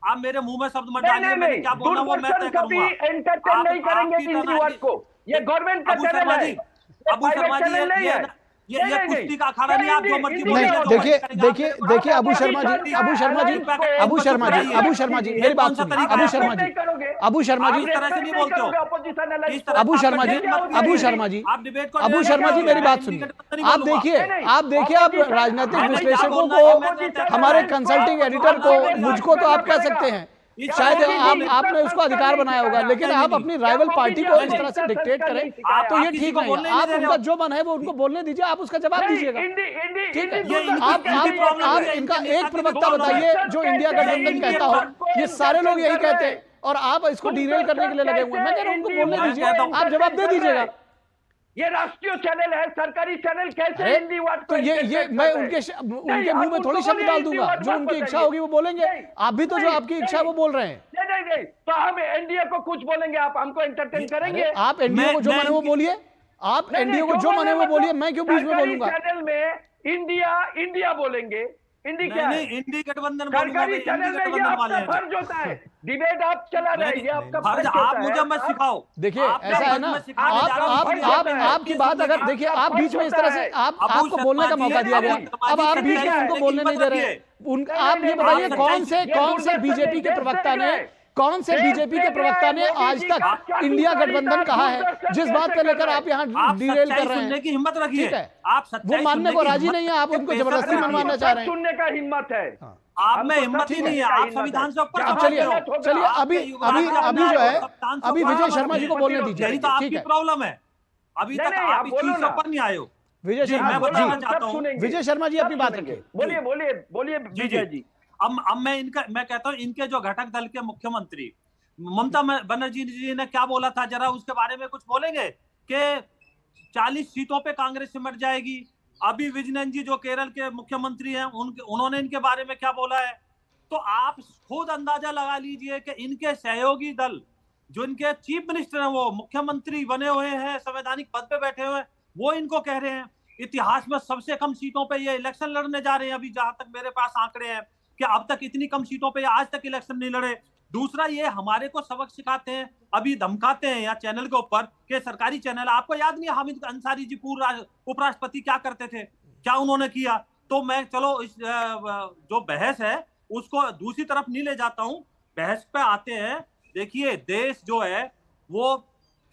आप मेरे मुंह में शब्द मत डालिए, मैंने क्या बोला वो मैं तय करूंगा। एंटरटेन नहीं करेंगे इंडी वर्ड को, ये गवर्नमेंट का चैनल है, अबू शर्मा जी, ये कुश्ती का अखाड़ा नहीं, आप जो मर्जी बोलिए। देखिए अबू शर्मा जी, मेरी बात सुनिए। अबू शर्मा जी, अबू शर्मा जी, अबू शर्मा जी, मेरी बात सुनिए। आप देखिए, आप राजनीतिक विश्लेषकों को, हमारे कंसल्टिंग एडिटर को, मुझको तो आप कह सकते हैं, शायद आपने उसको अधिकार बनाया होगा, लेकिन आप अपनी राइवल पार्टी को इस तरह से डिक्टेट करें तो ये ठीक नहीं है। आप उनका जो मन है वो उनको बोलने दीजिए, आप उसका जवाब दीजिएगा, ठीक है? आप इनका एक प्रवक्ता बताइए जो इंडिया गठबंधन कहता हो। ये सारे लोग यही कहते हैं और आप इसको डिरेल करने के लिए लगे हुए हैं। मैं कह रहा हूं उनको बोलने दीजिए, आप जवाब दे दीजिएगा। ये राष्ट्रीय चैनल है, सरकारी चैनल, कैसे हिंदी वर्ड तो ये मैं उनके मुंह में थोड़ी शब्द डाल दूंगा, जो उनकी इच्छा होगी वो बोलेंगे। आप भी तो जो आपकी इच्छा है वो बोल रहे हैं। नहीं, तो हम एनडीए को कुछ बोलेंगे, आप हमको एंटरटेन करेंगे। आप एनडीए को जो माने वो बोलिए, आप एनडीए को जो माने वो बोलिए, मैं क्यों बीच में बोलूंगा? चैनल में इंडिया बोलेंगे, इंडी क्या है? इंडी गठबंधन सरकारी चैनल में ये आपका फर्ज होता है, डिबेट आप चला रहे हैं, ये आपका फर्ज होता है। आप मुझे मत सिखाओ। देखिए ऐसा है ना, आपकी बात अगर देखिए, आप बीच में इस तरह से आपको बोलने का मौका दिया गया, अब आप बीच में उनको बोलने नहीं दे रहे। आप ये बताइए कौन से बीजेपी के प्रवक्ता ने आज तक इंडिया गठबंधन कहा है, जिस बात को लेकर आप यहाँ डिरेल कर रहे हैं? की हिम्मत रखिए, ठीक है, वो मानने को राजी नहीं है, आप उनको जबरदस्ती मनवाना चाह रहे हैं। सुनने का हिम्मत है, आप में हिम्मत ही नहीं है, आप संविधान से ऊपर। चलिए अभी जो है, अभी विजय शर्मा जी को बोलने दीजिए, यही तो आपकी प्रॉब्लम है, अभी तक आप इस चीज से ऊपर नहीं आए हो। विजय शर्मा जी अपनी बात रखिए, बोलिए विजय जी। अब मैं कहता हूं, इनके जो घटक दल के मुख्यमंत्री ममता बनर्जी जी ने क्या बोला था, जरा उसके बारे में कुछ बोलेंगे कि 40 सीटों पे कांग्रेस सिमट जाएगी। अभी विजयन जी जो केरल के मुख्यमंत्री हैं, उन्होंने इनके बारे में क्या बोला है। तो आप खुद अंदाजा लगा लीजिए कि इनके सहयोगी दल जो इनके चीफ मिनिस्टर हैं, वो मुख्यमंत्री बने हुए हैं, संवैधानिक पद पे बैठे हुए हैं, वो इनको कह रहे हैं इतिहास में सबसे कम सीटों पे ये इलेक्शन लड़ने जा रहे हैं। अभी जहां तक मेरे पास आंकड़े हैं कि अब तक इतनी कम सीटों पे आज तक इलेक्शन नहीं लड़े। दूसरा, ये हमारे को सबक सिखाते हैं, अभी धमकाते हैं यहाँ चैनल के ऊपर कि सरकारी चैनल, आपको याद नहीं हामिद अंसारी जी पूर्व उपराष्ट्रपति क्या करते थे, क्या उन्होंने किया। तो मैं चलो इस जो बहस है उसको दूसरी तरफ नहीं ले जाता हूँ, बहस पे आते हैं। देखिए, देश जो है वो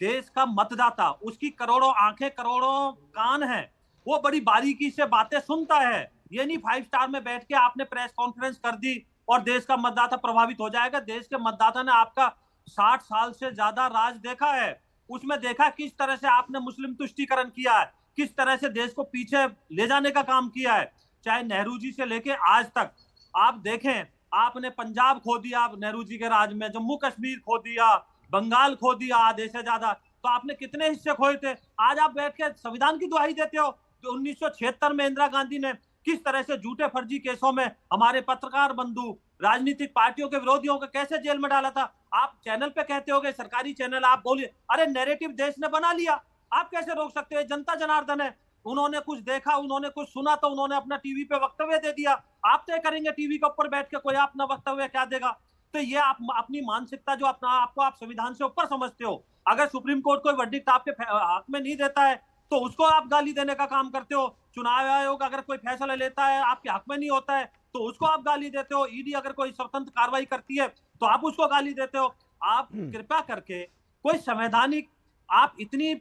देश का मतदाता, उसकी करोड़ों आंखें करोड़ों कान है, वो बड़ी बारीकी से बातें सुनता है। ये नहीं 5 स्टार में बैठ के आपने प्रेस कॉन्फ्रेंस कर दी और देश का मतदाता प्रभावित हो जाएगा। देश के मतदाता ने आपका 60 साल से ज्यादा राज देखा है, उसमें देखा किस तरह से आपने मुस्लिम तुष्टीकरण किया है, किस तरह से देश को पीछे ले जाने का काम किया है। चाहे नेहरू जी से लेके आज तक आप देखें, आपने पंजाब खो दिया नेहरू जी के राज में, जम्मू कश्मीर खो दिया, बंगाल खो दिया आधे से ज्यादा, तो आपने कितने हिस्से खोए थे। आज आप बैठ के संविधान की दुहाई देते हो। तो 1976 में इंदिरा गांधी ने किस तरह से झूठे फर्जी केसों में हमारे पत्रकार बंधु, राजनीतिक पार्टियों के विरोधियों को कैसे जेल में डाला था। आप चैनल पे कहते हो, सरकारी चैनल, आप बोलिए, अरे नैरेटिव देश ने बना लिया, आप कैसे रोक सकते हो। जनता जनार्दन है, उन्होंने कुछ देखा, उन्होंने कुछ सुना, तो उन्होंने अपना टीवी पे वक्तव्य दे दिया। आप तय करेंगे टीवी के ऊपर बैठ के कोई अपना वक्तव्य क्या देगा। तो ये आप अपनी मानसिकता जो अपना आपको आप संविधान से ऊपर समझते हो, अगर सुप्रीम कोर्ट कोई वर्डिक्ट आपके हक में नहीं देता है तो उसको आप गाली देने का काम करते हो। चुनाव आयोग अगर कोई फैसला लेता है आपके हक में नहीं होता है तो उसको आप गाली देते हो। ईडी अगर कोई स्वतंत्र कार्रवाई करती है तो आप उसको गाली देते हो। आप कृपया करके कोई संवैधानिक, आप इतनी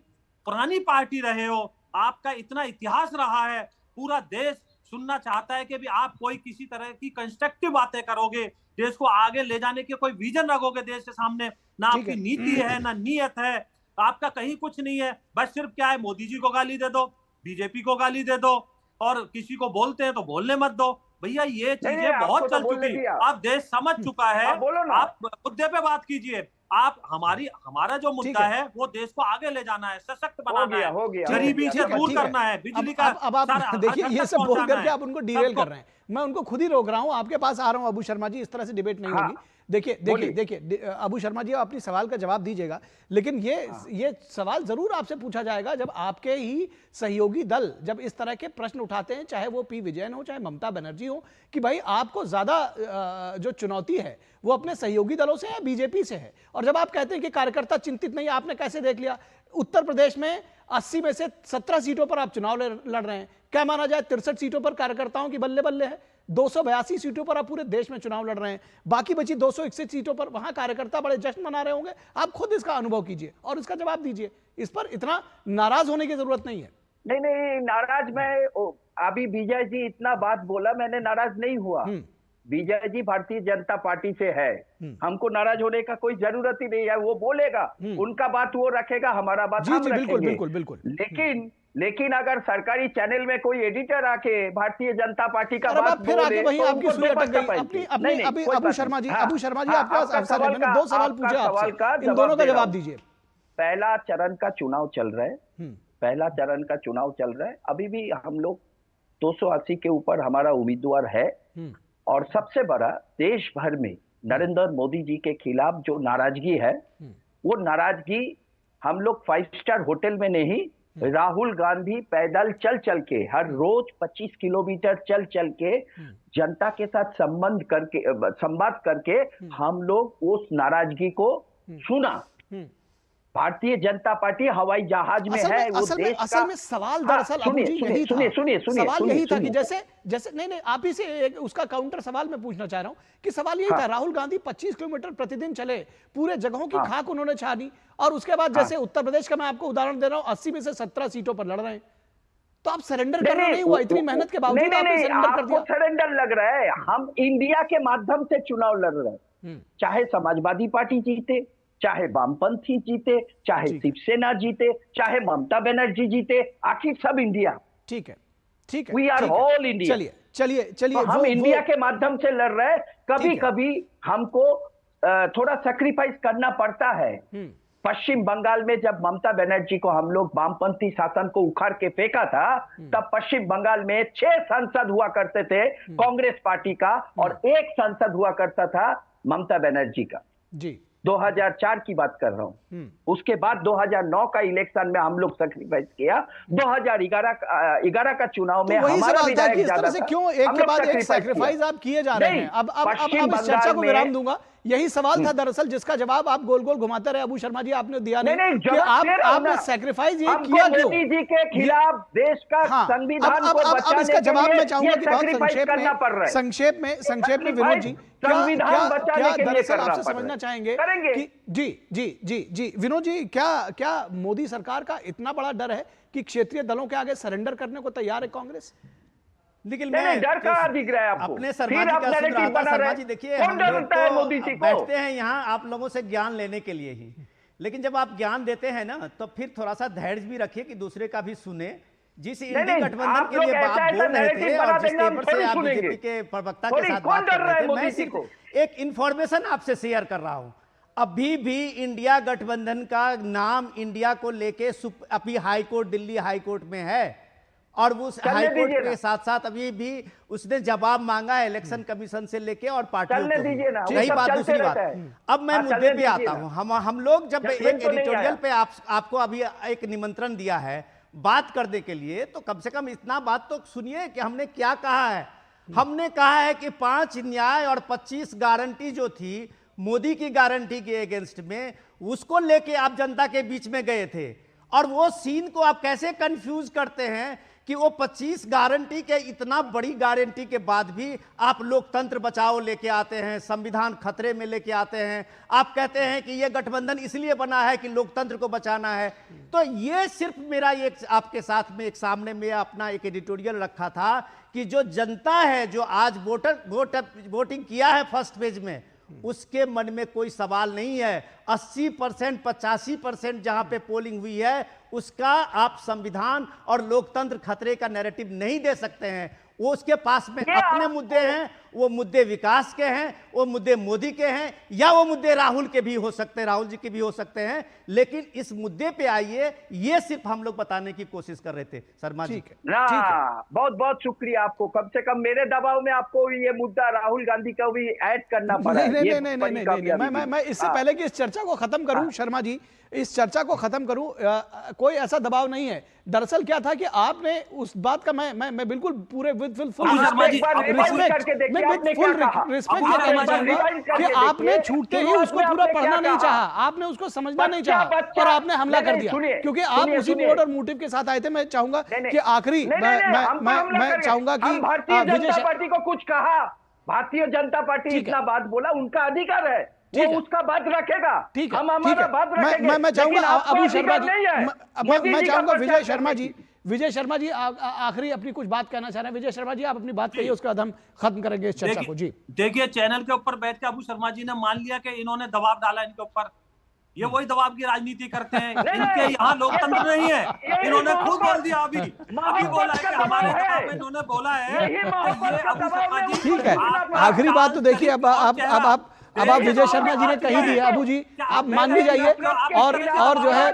पुरानी पार्टी रहे हो, आपका इतना इतिहास रहा है, पूरा देश सुनना चाहता है कि भी आप कोई किसी तरह की कंस्ट्रक्टिव बातें करोगे, देश को आगे ले जाने के कोई विजन रखोगे देश के सामने। ना आपकी नीति है, ना नीयत है, आपका कहीं कुछ नहीं है। बस सिर्फ क्या है, मोदी जी को गाली दे दो, बीजेपी को गाली दे दो, और किसी को बोलते हैं तो बोलने मत दो। भैया ये चीजें बहुत चल चुकी, अब देश समझ चुका है। आप मुद्दे पे बात कीजिए। आप हमारा जो मुद्दा है वो देश को आगे ले जाना है, सशक्त बनाना है, गरीबी से दूर करना है, बिजली का। अब आप देखिए, ये सब बोल करके आप उनको डिरेल कर रहे हैं, मैं उनको खुद ही रोक रहा हूं। आपके पास आ रहा हूं अबू शर्मा जी, इस तरह से डिबेट नहीं होगी। देखिए अबू शर्मा जी, अपनी सवाल का जवाब दीजिएगा, लेकिन ये सवाल जरूर आपसे पूछा जाएगा जब आपके ही सहयोगी दल जब इस तरह के प्रश्न उठाते हैं, चाहे वो पी विजयन हो, चाहे ममता बनर्जी हो, कि भाई आपको ज्यादा जो चुनौती है वो अपने सहयोगी दलों से है, बीजेपी से है। और जब आप कहते हैं कि कार्यकर्ता चिंतित नहीं, आपने कैसे देख लिया उत्तर प्रदेश में 80 में से 17 सीटों पर आप चुनाव लड़ रहे हैं, क्या माना जाए 63 सीटों पर कार्यकर्ताओं की बल्ले बल्ले है, 282 सीटों पर आप पूरे देश में चुनाव लड़ रहे हैं, बाकी बची 261 सीटों पर वहां कार्यकर्ता बड़े जश्न मना रहे होंगे। आप खुद इसका अनुभव कीजिए और इसका जवाब दीजिए। इस पर इतना नाराज होने की जरूरत नहीं है। नहीं, नाराज मैं अभी विजय जी इतना बात बोला, मैंने नाराज नहीं हुआ। विजय जी भारतीय जनता पार्टी से है, हमको नाराज होने का कोई जरूरत ही नहीं है। वो बोलेगा, उनका बात वो रखेगा, हमारा बात हम रखेंगे। बिल्कुल। लेकिन अगर सरकारी चैनल में कोई एडिटर आके भारतीय जनता पार्टी का बात फिर आके वहीं आपकी सुई अटक गई। अभी अबू शर्मा जी आपके पास अवसर है, मैंने 2 सवाल पूछे आपसे, इन दोनों का जवाब दीजिए। पहला चरण का चुनाव चल रहा है, पहला चरण का चुनाव चल रहा है, अभी भी हम लोग 280 के ऊपर हमारा उम्मीदवार है। और सबसे बड़ा, देश भर में नरेंद्र मोदी जी के खिलाफ जो नाराजगी है, वो नाराजगी हम लोग 5 स्टार होटल में नहीं, राहुल गांधी पैदल चल चल के, हर रोज 25 किलोमीटर चल चल के जनता के साथ संवाद करके हम लोग उस नाराजगी को सुना। भारतीय जनता पार्टी हवाई जहाज में है, वो देश का। असल में सवाल दरअसल सुनिए सवाल यही था कि जैसे नहीं आप ही से उसका काउंटर सवाल मैं पूछना चाह रहा हूं कि सवाल यही था, राहुल गांधी 25 किलोमीटर प्रतिदिन चले, पूरे जगहों की खाक उन्होंने छानी, और उसके बाद जैसे उत्तर प्रदेश का मैं आपको उदाहरण दे रहा हूं, 80 में से 17 सीटों पर लड़ रहे हैं, तो आप सरेंडर करना नहीं हुआ, इतनी मेहनत के बावजूद आपने सरेंडर कर दिया। सरेंडर लग रहा है, हम इंडिया के माध्यम से चुनाव लड़ रहे हैं, चाहे समाजवादी पार्टी जीते, चाहे वामपंथी जीते, चाहे शिवसेना जीते, चाहे ममता बनर्जी जीते, आखिर सब इंडिया। ठीक है, वी आर ऑल इंडिया। चलिए हम इंडिया के माध्यम से लड़ रहे हैं। कभी कभी हमको थोड़ा सैक्रिफाइस करना पड़ता है। पश्चिम बंगाल में जब ममता बनर्जी को हम लोग वामपंथी शासन को उखाड़ के फेंका था, तब पश्चिम बंगाल में 6 सांसद हुआ करते थे कांग्रेस पार्टी का, और 1 सांसद हुआ करता था ममता बनर्जी का। जी 2004 की बात कर रहा हूं। उसके बाद 2009 का इलेक्शन में हम लोग सैक्रिफाइस किया। 2011 का चुनाव में हमारा विधायक ज्यादा था। क्यों एक के बाद एक सैक्रिफाइस आप किए जा रहे हैं? अब इस चर्चा को विराम दूंगा। यही सवाल था दरअसल, जिसका जवाब आप गोल गोल घुमाते रहे अबू शर्मा जी, आपने दिया नहीं कि आपने सैक्रिफाइस ये किया क्यों? मोदी जी के खिलाफ देश का संविधान को बचाने इसका जवाब मैं चाहूंगा कि बहुत संक्षेप में विनोद जी संविधान बचाने के लिए दरअसल आपसे समझना चाहेंगे कि जी विनोद जी, क्या मोदी सरकार का इतना बड़ा डर है कि क्षेत्रीय दलों के आगे सरेंडर करने को तैयार है कांग्रेस? लेकिन मैं डर कहाँ दिख रहा है आपको? अपने शर्मा जी देखिए, हम लोग तो बैठते हैं यहाँ आप लोगों से ज्ञान लेने के लिए ही, लेकिन जब आप ज्ञान देते हैं ना तो फिर थोड़ा सा धैर्य भी रखिए कि दूसरे का भी सुने। जिस इंडी गठबंधन के लिए आप बोल रहे थे और जिस पेपर से आप बीजेपी के प्रवक्ता के साथ बात कर रहे थे, मैं सिर्फ एक इंफॉर्मेशन आपसे शेयर कर रहा हूं। अभी भी इंडिया गठबंधन का नाम इंडिया को लेके अभी हाईकोर्ट, दिल्ली हाईकोर्ट में है और उस हाईकोर्ट के साथ साथ अभी भी उसने जवाब मांगा है इलेक्शन कमीशन से लेके और पार्टी को। यही बात, दूसरी बात। अब मैं मुद्दे पे आता हूं। हम लोग जब एक एडिटोरियल पे आपको अभी एक निमंत्रण दिया है बात करने के लिए, तो कम से कम इतना बात तो सुनिए कि हमने क्या कहा है। हमने कहा है कि 5 न्याय और 25 गारंटी जो थी मोदी की गारंटी के अगेंस्ट में, उसको लेके आप जनता के बीच में गए थे और वो सीन को आप कैसे कंफ्यूज करते हैं कि वो 25 गारंटी के इतना बड़ी गारंटी के बाद भी आप लोकतंत्र बचाओ लेके आते हैं, संविधान खतरे में लेके आते हैं। आप कहते हैं कि ये गठबंधन इसलिए बना है कि लोकतंत्र को बचाना है। तो ये सिर्फ मेरा एक आपके साथ में एक सामने में अपना एक एडिटोरियल रखा था कि जो जनता है, जो आज वोटिंग किया है फर्स्ट फेज में, उसके मन में कोई सवाल नहीं है। 80% 85% जहां पे पोलिंग हुई है उसका आप संविधान और लोकतंत्र खतरे का नैरेटिव नहीं दे सकते हैं। वो उसके पास में अपने मुद्दे हैं, वो मुद्दे विकास के हैं, वो मुद्दे मोदी के हैं, या वो मुद्दे राहुल के भी हो सकते हैं, राहुल जी के भी हो सकते हैं। लेकिन इस मुद्दे पे आइए, ये सिर्फ हम लोग बताने की कोशिश कर रहे थे। शर्मा जी बहुत बहुत शुक्रिया आपको। कम से कम मेरे दबाव में आपको ये मुद्दा राहुल गांधी का भी ऐड करना पड़ा। नहीं, मैं इससे पहले कि इस चर्चा को खत्म करूं, शर्मा जी इस चर्चा को खत्म करूं, कोई ऐसा दबाव नहीं है। दरअसल क्या था कि आपने उस बात का मैं बिल्कुल पूरे विद फुल रिस्पेक्ट कि आपने छूटते ही उसको पूरा पढ़ना नहीं चाहा, आपने उसको समझना नहीं चाहा और आपने हमला कर दिया, क्योंकि आप उसी मोड और मोटिव के साथ आए थे। मैं चाहूंगा कि आखिरी मैं चाहूंगा कि भारतीय जनता पार्टी को कुछ कहा, भारतीय जनता पार्टी इतना बात बोला, उनका अधिकार है, वो उसका बात रखेगा। ठीक है, हम हमारा बात रखेंगे। मैं चाहूंगा अबू शर्मा जी, मैं चाहूंगा विजय शर्मा जी आखिरी अपनी कुछ बात कहना चाह रहे हैं। विजय शर्मा जी आप अपनी बात कहिए, उसके बाद हम खत्म करेंगे इस चर्चा को। जी देखिए, चैनल के ऊपर बैठ के अबू शर्मा जी ने मान लिया कि इन्होंने दबाव डाला इनके ऊपर। ये वही दबाव की राजनीति करते हैं। इनके यहाँ लोकतंत्र नहीं है। इन्होंने खुद बोल दिया, अभी बोला है कि हमारे दबाव में इन्होंने बोला है। अबू शर्मा जी ठीक है, आखिरी बात तो देखिए, अब आप विजय शर्मा जी ने कही दी है। अबू जी आप मान भी जाइए और जो है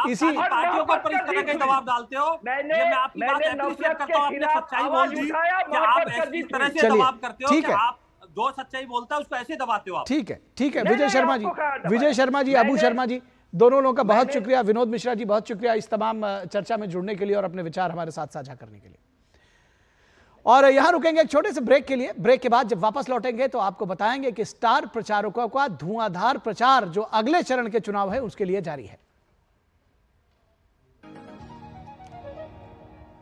इसी पार्टियों को पर इस तरह के दबाव डालते हो। ये मैं आपकी बात एप्रिशिएट करता हूँ, आपने सच्चाई बोल दी कि आप इस तरह से दबाव करते हो कि आप जो सच्चाई बोलता है उसको ऐसे दबाते हो आप। ठीक है विजय शर्मा जी, अबू शर्मा जी, दोनों लोगों का बहुत शुक्रिया। विनोद मिश्रा जी बहुत शुक्रिया इस तमाम चर्चा में जुड़ने के लिए और अपने विचार हमारे साथ साझा करने के लिए। और यहां रुकेंगे एक छोटे से ब्रेक के लिए। ब्रेक के बाद जब वापस लौटेंगे तो आपको बताएंगे कि स्टार प्रचारकों का धुआंधार प्रचार जो अगले चरण के चुनाव है उसके लिए जारी है।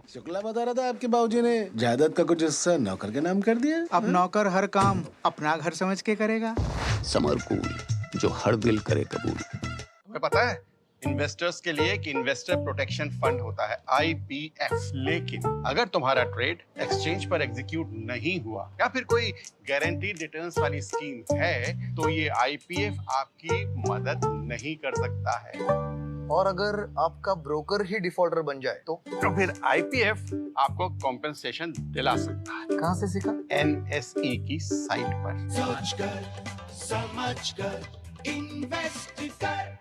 शुक्ला बता रहा था आपके बाबूजी ने जायदाद का कुछ हिस्सा नौकर के नाम कर दिया। अब नौकर हर काम अपना घर समझ के करेगा। समर कूल, जो हर दिल करे कबूल। तुम्हें पता है इन्वेस्टर्स के लिए एक इन्वेस्टर प्रोटेक्शन फंड होता है, IPF। लेकिन अगर तुम्हारा ट्रेड एक्सचेंज पर एग्जीक्यूट नहीं हुआ या फिर कोई गारंटीड रिटर्न्स वाली स्कीम है तो ये IPF आपकी मदद नहीं कर सकता है। और अगर आपका ब्रोकर ही डिफॉल्टर बन जाए तो फिर IPF आपको कॉम्पेंसेशन दिला सकता है। कहां से सीखा? NSE की साइट पर। समझ कर इन्वेस्ट कर।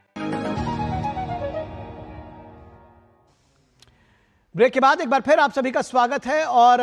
ब्रेक के बाद एक बार फिर आप सभी का स्वागत है और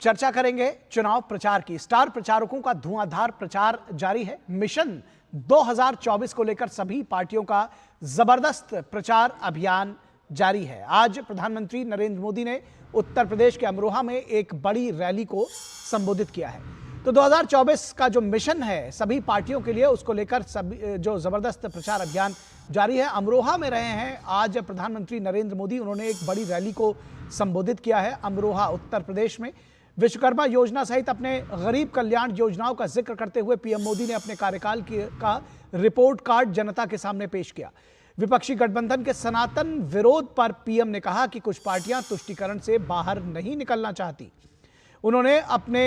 चर्चा करेंगे चुनाव प्रचार की। स्टार प्रचारकों का धुआंधार प्रचार जारी है। मिशन 2024 को लेकर सभी पार्टियों का जबरदस्त प्रचार अभियान जारी है। आज प्रधानमंत्री नरेंद्र मोदी ने उत्तर प्रदेश के अमरोहा में एक बड़ी रैली को संबोधित किया है। तो 2024 का जो मिशन है सभी पार्टियों के लिए, उसको लेकर सभी जो जबरदस्त प्रचार अभियान जारी है। अमरोहा में रहे हैं आज प्रधानमंत्री नरेंद्र मोदी, उन्होंने एक बड़ी रैली को संबोधित किया है अमरोहा उत्तर प्रदेश में। विश्वकर्मा योजना सहित अपने गरीब कल्याण योजनाओं का जिक्र करते हुए पीएम मोदी ने अपने कार्यकाल का रिपोर्ट कार्ड जनता के सामने पेश किया। विपक्षी गठबंधन के सनातन विरोध पर पीएम ने कहा कि कुछ पार्टियां तुष्टीकरण से बाहर नहीं निकलना चाहती। उन्होंने अपने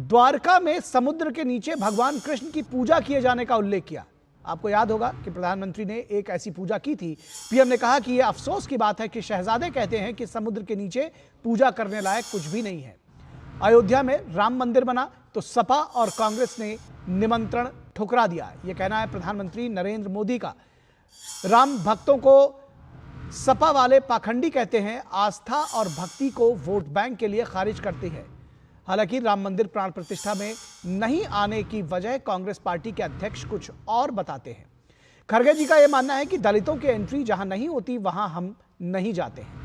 द्वारका में समुद्र के नीचे भगवान कृष्ण की पूजा किए जाने का उल्लेख किया। आपको याद होगा कि प्रधानमंत्री ने एक ऐसी पूजा की थी। पीएम ने कहा कि यह अफसोस की बात है कि शहजादे कहते हैं कि समुद्र के नीचे पूजा करने लायक कुछ भी नहीं है। अयोध्या में राम मंदिर बना तो सपा और कांग्रेस ने निमंत्रण ठुकरा दिया। यह कहना है प्रधानमंत्री नरेंद्र मोदी का। राम भक्तों को सपा वाले पाखंडी कहते हैं, आस्था और भक्ति को वोट बैंक के लिए खारिज करते हैं। हालांकि राम मंदिर प्राण प्रतिष्ठा में नहीं आने की वजह कांग्रेस पार्टी के अध्यक्ष कुछ और बताते हैं। खड़गे जी का यह मानना है कि दलितों की एंट्री जहां नहीं होती वहां हम नहीं जाते हैं।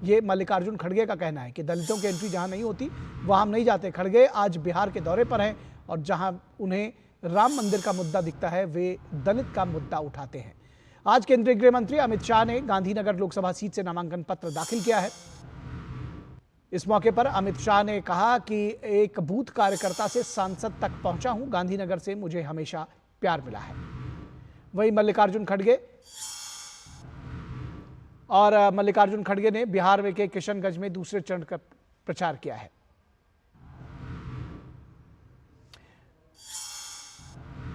ये मल्लिकार्जुन खड़गे का कहना है कि दलितों की एंट्री जहां नहीं होती वहां हम नहीं जाते। खड़गे आज बिहार के दौरे पर हैं और जहां उन्हें राम मंदिर का मुद्दा दिखता है वे दलित का मुद्दा उठाते हैं। आज केंद्रीय गृह मंत्री अमित शाह ने गांधीनगर लोकसभा सीट से नामांकन पत्र दाखिल किया है। इस मौके पर अमित शाह ने कहा कि एक बूथ कार्यकर्ता से सांसद तक पहुंचा हूं, गांधीनगर से मुझे हमेशा प्यार मिला है। वहीं मल्लिकार्जुन खड़गे ने बिहार में के किशनगंज में दूसरे चरण का प्रचार किया है।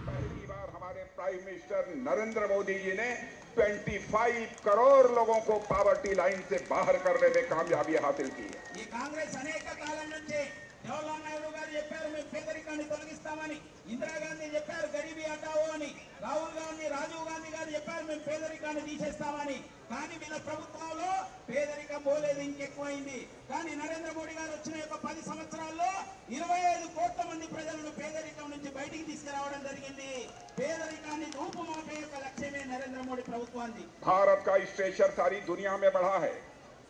पहली बार हमारे प्राइम मिनिस्टर नरेंद्र मोदी जी ने 25 करोड़ लोगों को पॉवर्टी लाइन से बाहर करने में कामयाबी हासिल की है। ఈ కాంగ్రెస్ అనేక కాలం నుంచి జవహర్లాల్ నెహ్రూ గారు చెప్పారు మేము పేదరికాన్ని తొలగిస్తామని, ఇందిరాగాంధీ చెప్పారు గరీబీ హటావో అని, రాహుల్ గాంధీ రాజీవ్ గాంధీ గారు చెప్పారు మేము పేదరికాన్ని తీసేస్తామని. కానీ వీళ్ళ ప్రభుత్వంలో పేదరికం పోలేదు, ఇంకెక్కువైంది. కానీ నరేంద్ర మోడీ గారు వచ్చిన యొక్క 10 సంవత్సరాల్లో 25 కోట్ల మంది ప్రజలను పేదరికం నుంచి బయటికి తీసుకురావడం జరిగింది. పేదరికాన్ని రూపుమాపే యొక్క లక్ష్యమే నరేంద్ర మోడీ ప్రభుత్వానికి. भारत का स्टेचर सारी दुनिया में बढ़ा है।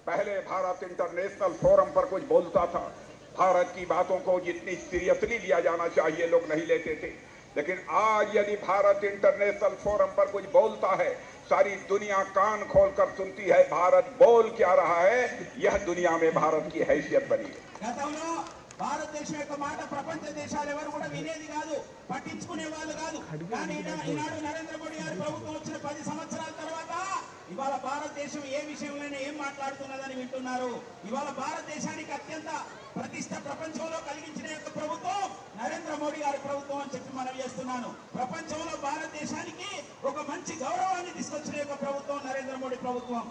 पहले भारत इंटरनेशनल फोरम पर कुछ बोलता था, भारत की बातों को जितनी सीरियसली लिया जाना चाहिए लोग नहीं लेते थे। लेकिन आज यदि भारत इंटरनेशनल फोरम पर कुछ बोलता है सारी दुनिया कान खोलकर सुनती है भारत बोल क्या रहा है। यह दुनिया में भारत की हैसियत बनी है। గతంలో భారతదేశం యొక్క మాట ప్రపంచ దేశాలు ఎవరు కూడా వినేది కాదు, పట్టించుకునే వాళ్ళు కాదు. కానీ ఈనాడు నరేంద్ర మోడీ గారి ప్రభుత్వం వచ్చిన 10 సంవత్సరాల తర్వాత ఇవాళ భారతదేశం ఏ విషయంలోనే ఏం మాట్లాడుతున్నదని వింటున్నారు. ఇవాళ భారతదేశానికి అత్యంత ప్రతిష్ట ప్రపంచంలో కలిగించిన యొక్క ప్రభుత్వం నరేంద్ర మోడీ గారి ప్రభుత్వం అని చెప్పి మనం చేస్తున్నాను. ప్రపంచంలో భారతదేశానికి ఒక మంచి గౌరవాన్ని తీసుకొచ్చిన యొక్క ప్రభుత్వం నరేంద్ర మోడీ ప్రభుత్వం.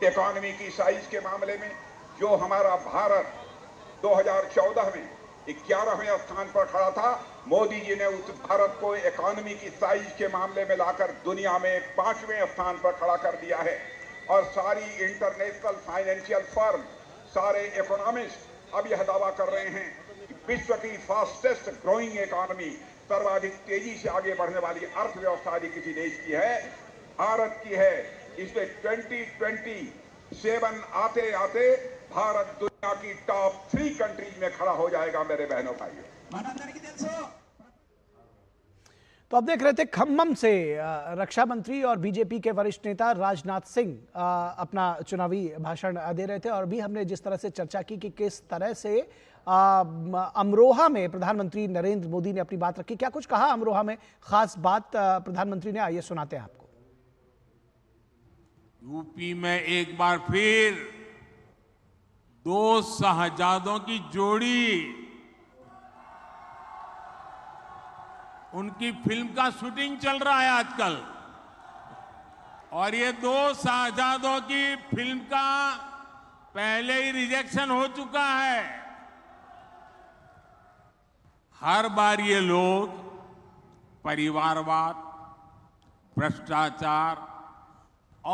इकोनॉमी की साइज के मामले में जो हमारा भारत 2014 में 11वें स्थान पर खड़ा था, मोदी जी ने उस भारत को इकोनॉमी की साइज के मामले में लाकर दुनिया में 5वें स्थान पर खड़ा कर दिया है। और सारी इंटरनेशनल फाइनेंशियल फर्म, सारे इकोनॉमिस्ट अब यह दावा कर रहे हैं कि विश्व की फास्टेस्ट ग्रोइंग इकोनॉमी, सर्वाधिक तेजी से आगे बढ़ने वाली अर्थव्यवस्था यदि किसी देश की है, भारत की है। इसमें 2027 आते आते भारत दुनिया की टॉप 3 कंट्रीज में खड़ा हो जाएगा। मेरे बहनों भाइयों, तो अब देख रहे थे खम्मम से रक्षा मंत्री और बीजेपी के वरिष्ठ नेता राजनाथ सिंह अपना चुनावी भाषण दे रहे थे। और भी हमने जिस तरह से चर्चा की कि किस तरह से अमरोहा में प्रधानमंत्री नरेंद्र मोदी ने अपनी बात रखी, क्या कुछ कहा अमरोहा में, खास बात प्रधानमंत्री ने, आइए सुनाते हैं आपको। यूपी में एक बार फिर 2 शहजादों की जोड़ी, उनकी फिल्म का शूटिंग चल रहा है आजकल, और ये 2 शहजादों की फिल्म का पहले ही रिजेक्शन हो चुका है। हर बार ये लोग परिवारवाद, भ्रष्टाचार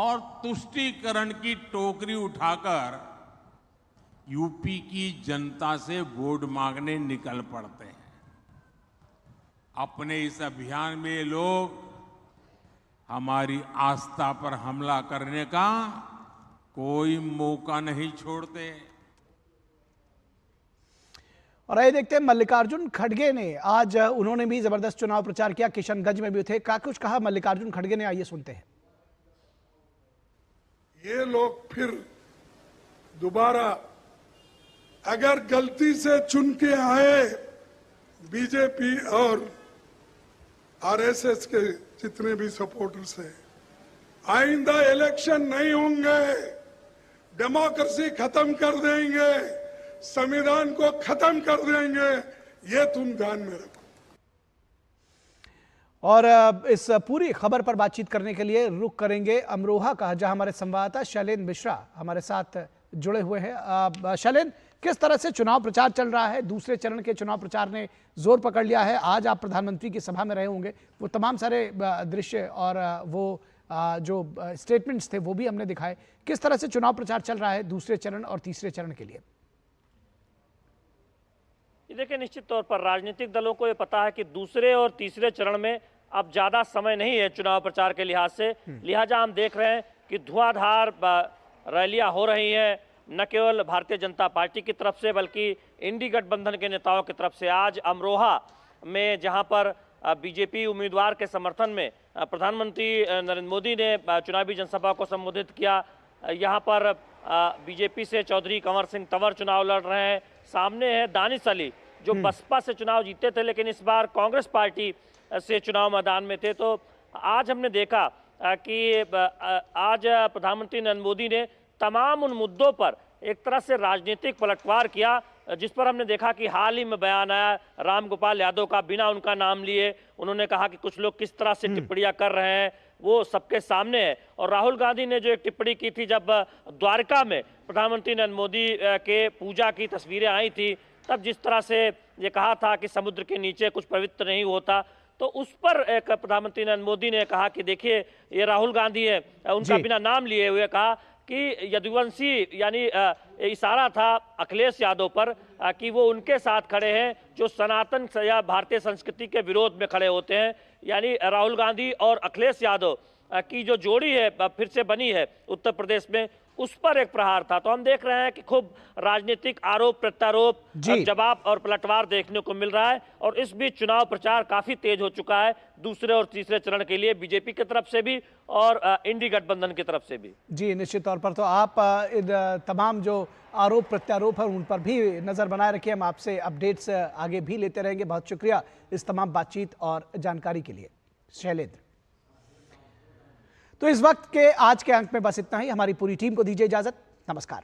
और तुष्टीकरण की टोकरी उठाकर यूपी की जनता से वोट मांगने निकल पड़ते हैं। अपने इस अभियान में लोग हमारी आस्था पर हमला करने का कोई मौका नहीं छोड़ते। और आइए देखते हैं मल्लिकार्जुन खड़गे ने आज उन्होंने भी जबरदस्त चुनाव प्रचार किया, किशनगंज में भी थे। क्या कुछ कहा मल्लिकार्जुन खड़गे ने, आइए सुनते हैं। ये लोग फिर दोबारा अगर गलती से चुन के आए बीजेपी और आरएसएस के जितने भी सपोर्टर्स हैं, आइंदा इलेक्शन नहीं होंगे, डेमोक्रेसी खत्म कर देंगे, संविधान को खत्म कर देंगे, ये तुम ध्यान में रखो। और इस पूरी खबर पर बातचीत करने के लिए रुख करेंगे अमरोहा का, जहां हमारे संवाददाता शैलेंद्र मिश्रा हमारे साथ जुड़े हुए हैं। शैलेंद्र, किस तरह से चुनाव प्रचार चल रहा है? दूसरे चरण के चुनाव प्रचार ने जोर पकड़ लिया है। आज आप प्रधानमंत्री की सभा में रहे होंगे, वो तमाम सारे दृश्य और वो जो स्टेटमेंट्स थे वो भी हमने दिखाए। किस तरह से चुनाव प्रचार चल रहा है दूसरे चरण और तीसरे चरण के लिए? देखिए, निश्चित तौर पर राजनीतिक दलों को ये पता है कि दूसरे और तीसरे चरण में अब ज्यादा समय नहीं है चुनाव प्रचार के लिहाज से। लिहाजा हम देख रहे हैं कि धुआंधार रैलियां हो रही हैं, न केवल भारतीय जनता पार्टी की तरफ से बल्कि इंडी गठबंधन के नेताओं की तरफ से। आज अमरोहा में जहां पर बीजेपी उम्मीदवार के समर्थन में प्रधानमंत्री नरेंद्र मोदी ने चुनावी जनसभा को संबोधित किया, यहाँ पर बीजेपी से चौधरी कंवर सिंह तंवर चुनाव लड़ रहे हैं। सामने है दानिश अली जो बसपा से चुनाव जीते थे लेकिन इस बार कांग्रेस पार्टी से चुनाव मैदान में थे। तो आज हमने देखा कि आज प्रधानमंत्री नरेंद्र मोदी ने तमाम उन मुद्दों पर एक तरह से राजनीतिक पलटवार किया जिस पर हमने देखा कि हाल ही में बयान आया राम गोपाल यादव का, बिना उनका नाम लिए उन्होंने कहा कि कुछ लोग किस तरह से टिप्पणियां कर रहे हैं वो सबके सामने है। और राहुल गांधी ने जो एक टिप्पणी की थी जब द्वारका में प्रधानमंत्री नरेंद्र मोदी के पूजा की तस्वीरें आई थी, तब जिस तरह से ये कहा था कि समुद्र के नीचे कुछ पवित्र नहीं होता, तो उस पर एक प्रधानमंत्री नरेंद्र मोदी ने कहा कि देखिए ये राहुल गांधी है, उनका बिना नाम लिए हुए कहा कि यदुवंशी यानी इशारा था अखिलेश यादव पर कि वो उनके साथ खड़े हैं जो सनातन या भारतीय संस्कृति के विरोध में खड़े होते हैं। यानी राहुल गांधी और अखिलेश यादव की जो जोड़ी है फिर से बनी है उत्तर प्रदेश में, उस पर एक प्रहार था। तो हम देख रहे हैं कि खूब राजनीतिक आरोप प्रत्यारोप, जवाब और पलटवार देखने को मिल रहा है। और इस बीच चुनाव प्रचार काफी तेज हो चुका है दूसरे और तीसरे चरण के लिए, बीजेपी की तरफ से भी और इंडी गठबंधन की तरफ से भी। जी निश्चित तौर पर। तो आप इन तमाम जो आरोप प्रत्यारोप है उन पर भी नजर बनाए रखिए। हम आपसे अपडेट्स आगे भी लेते रहेंगे। बहुत शुक्रिया इस तमाम बातचीत और जानकारी के लिए शैलेंद्र। तो इस वक्त के आज के अंक में बस इतना ही। हमारी पूरी टीम को दीजिए इजाजत। नमस्कार।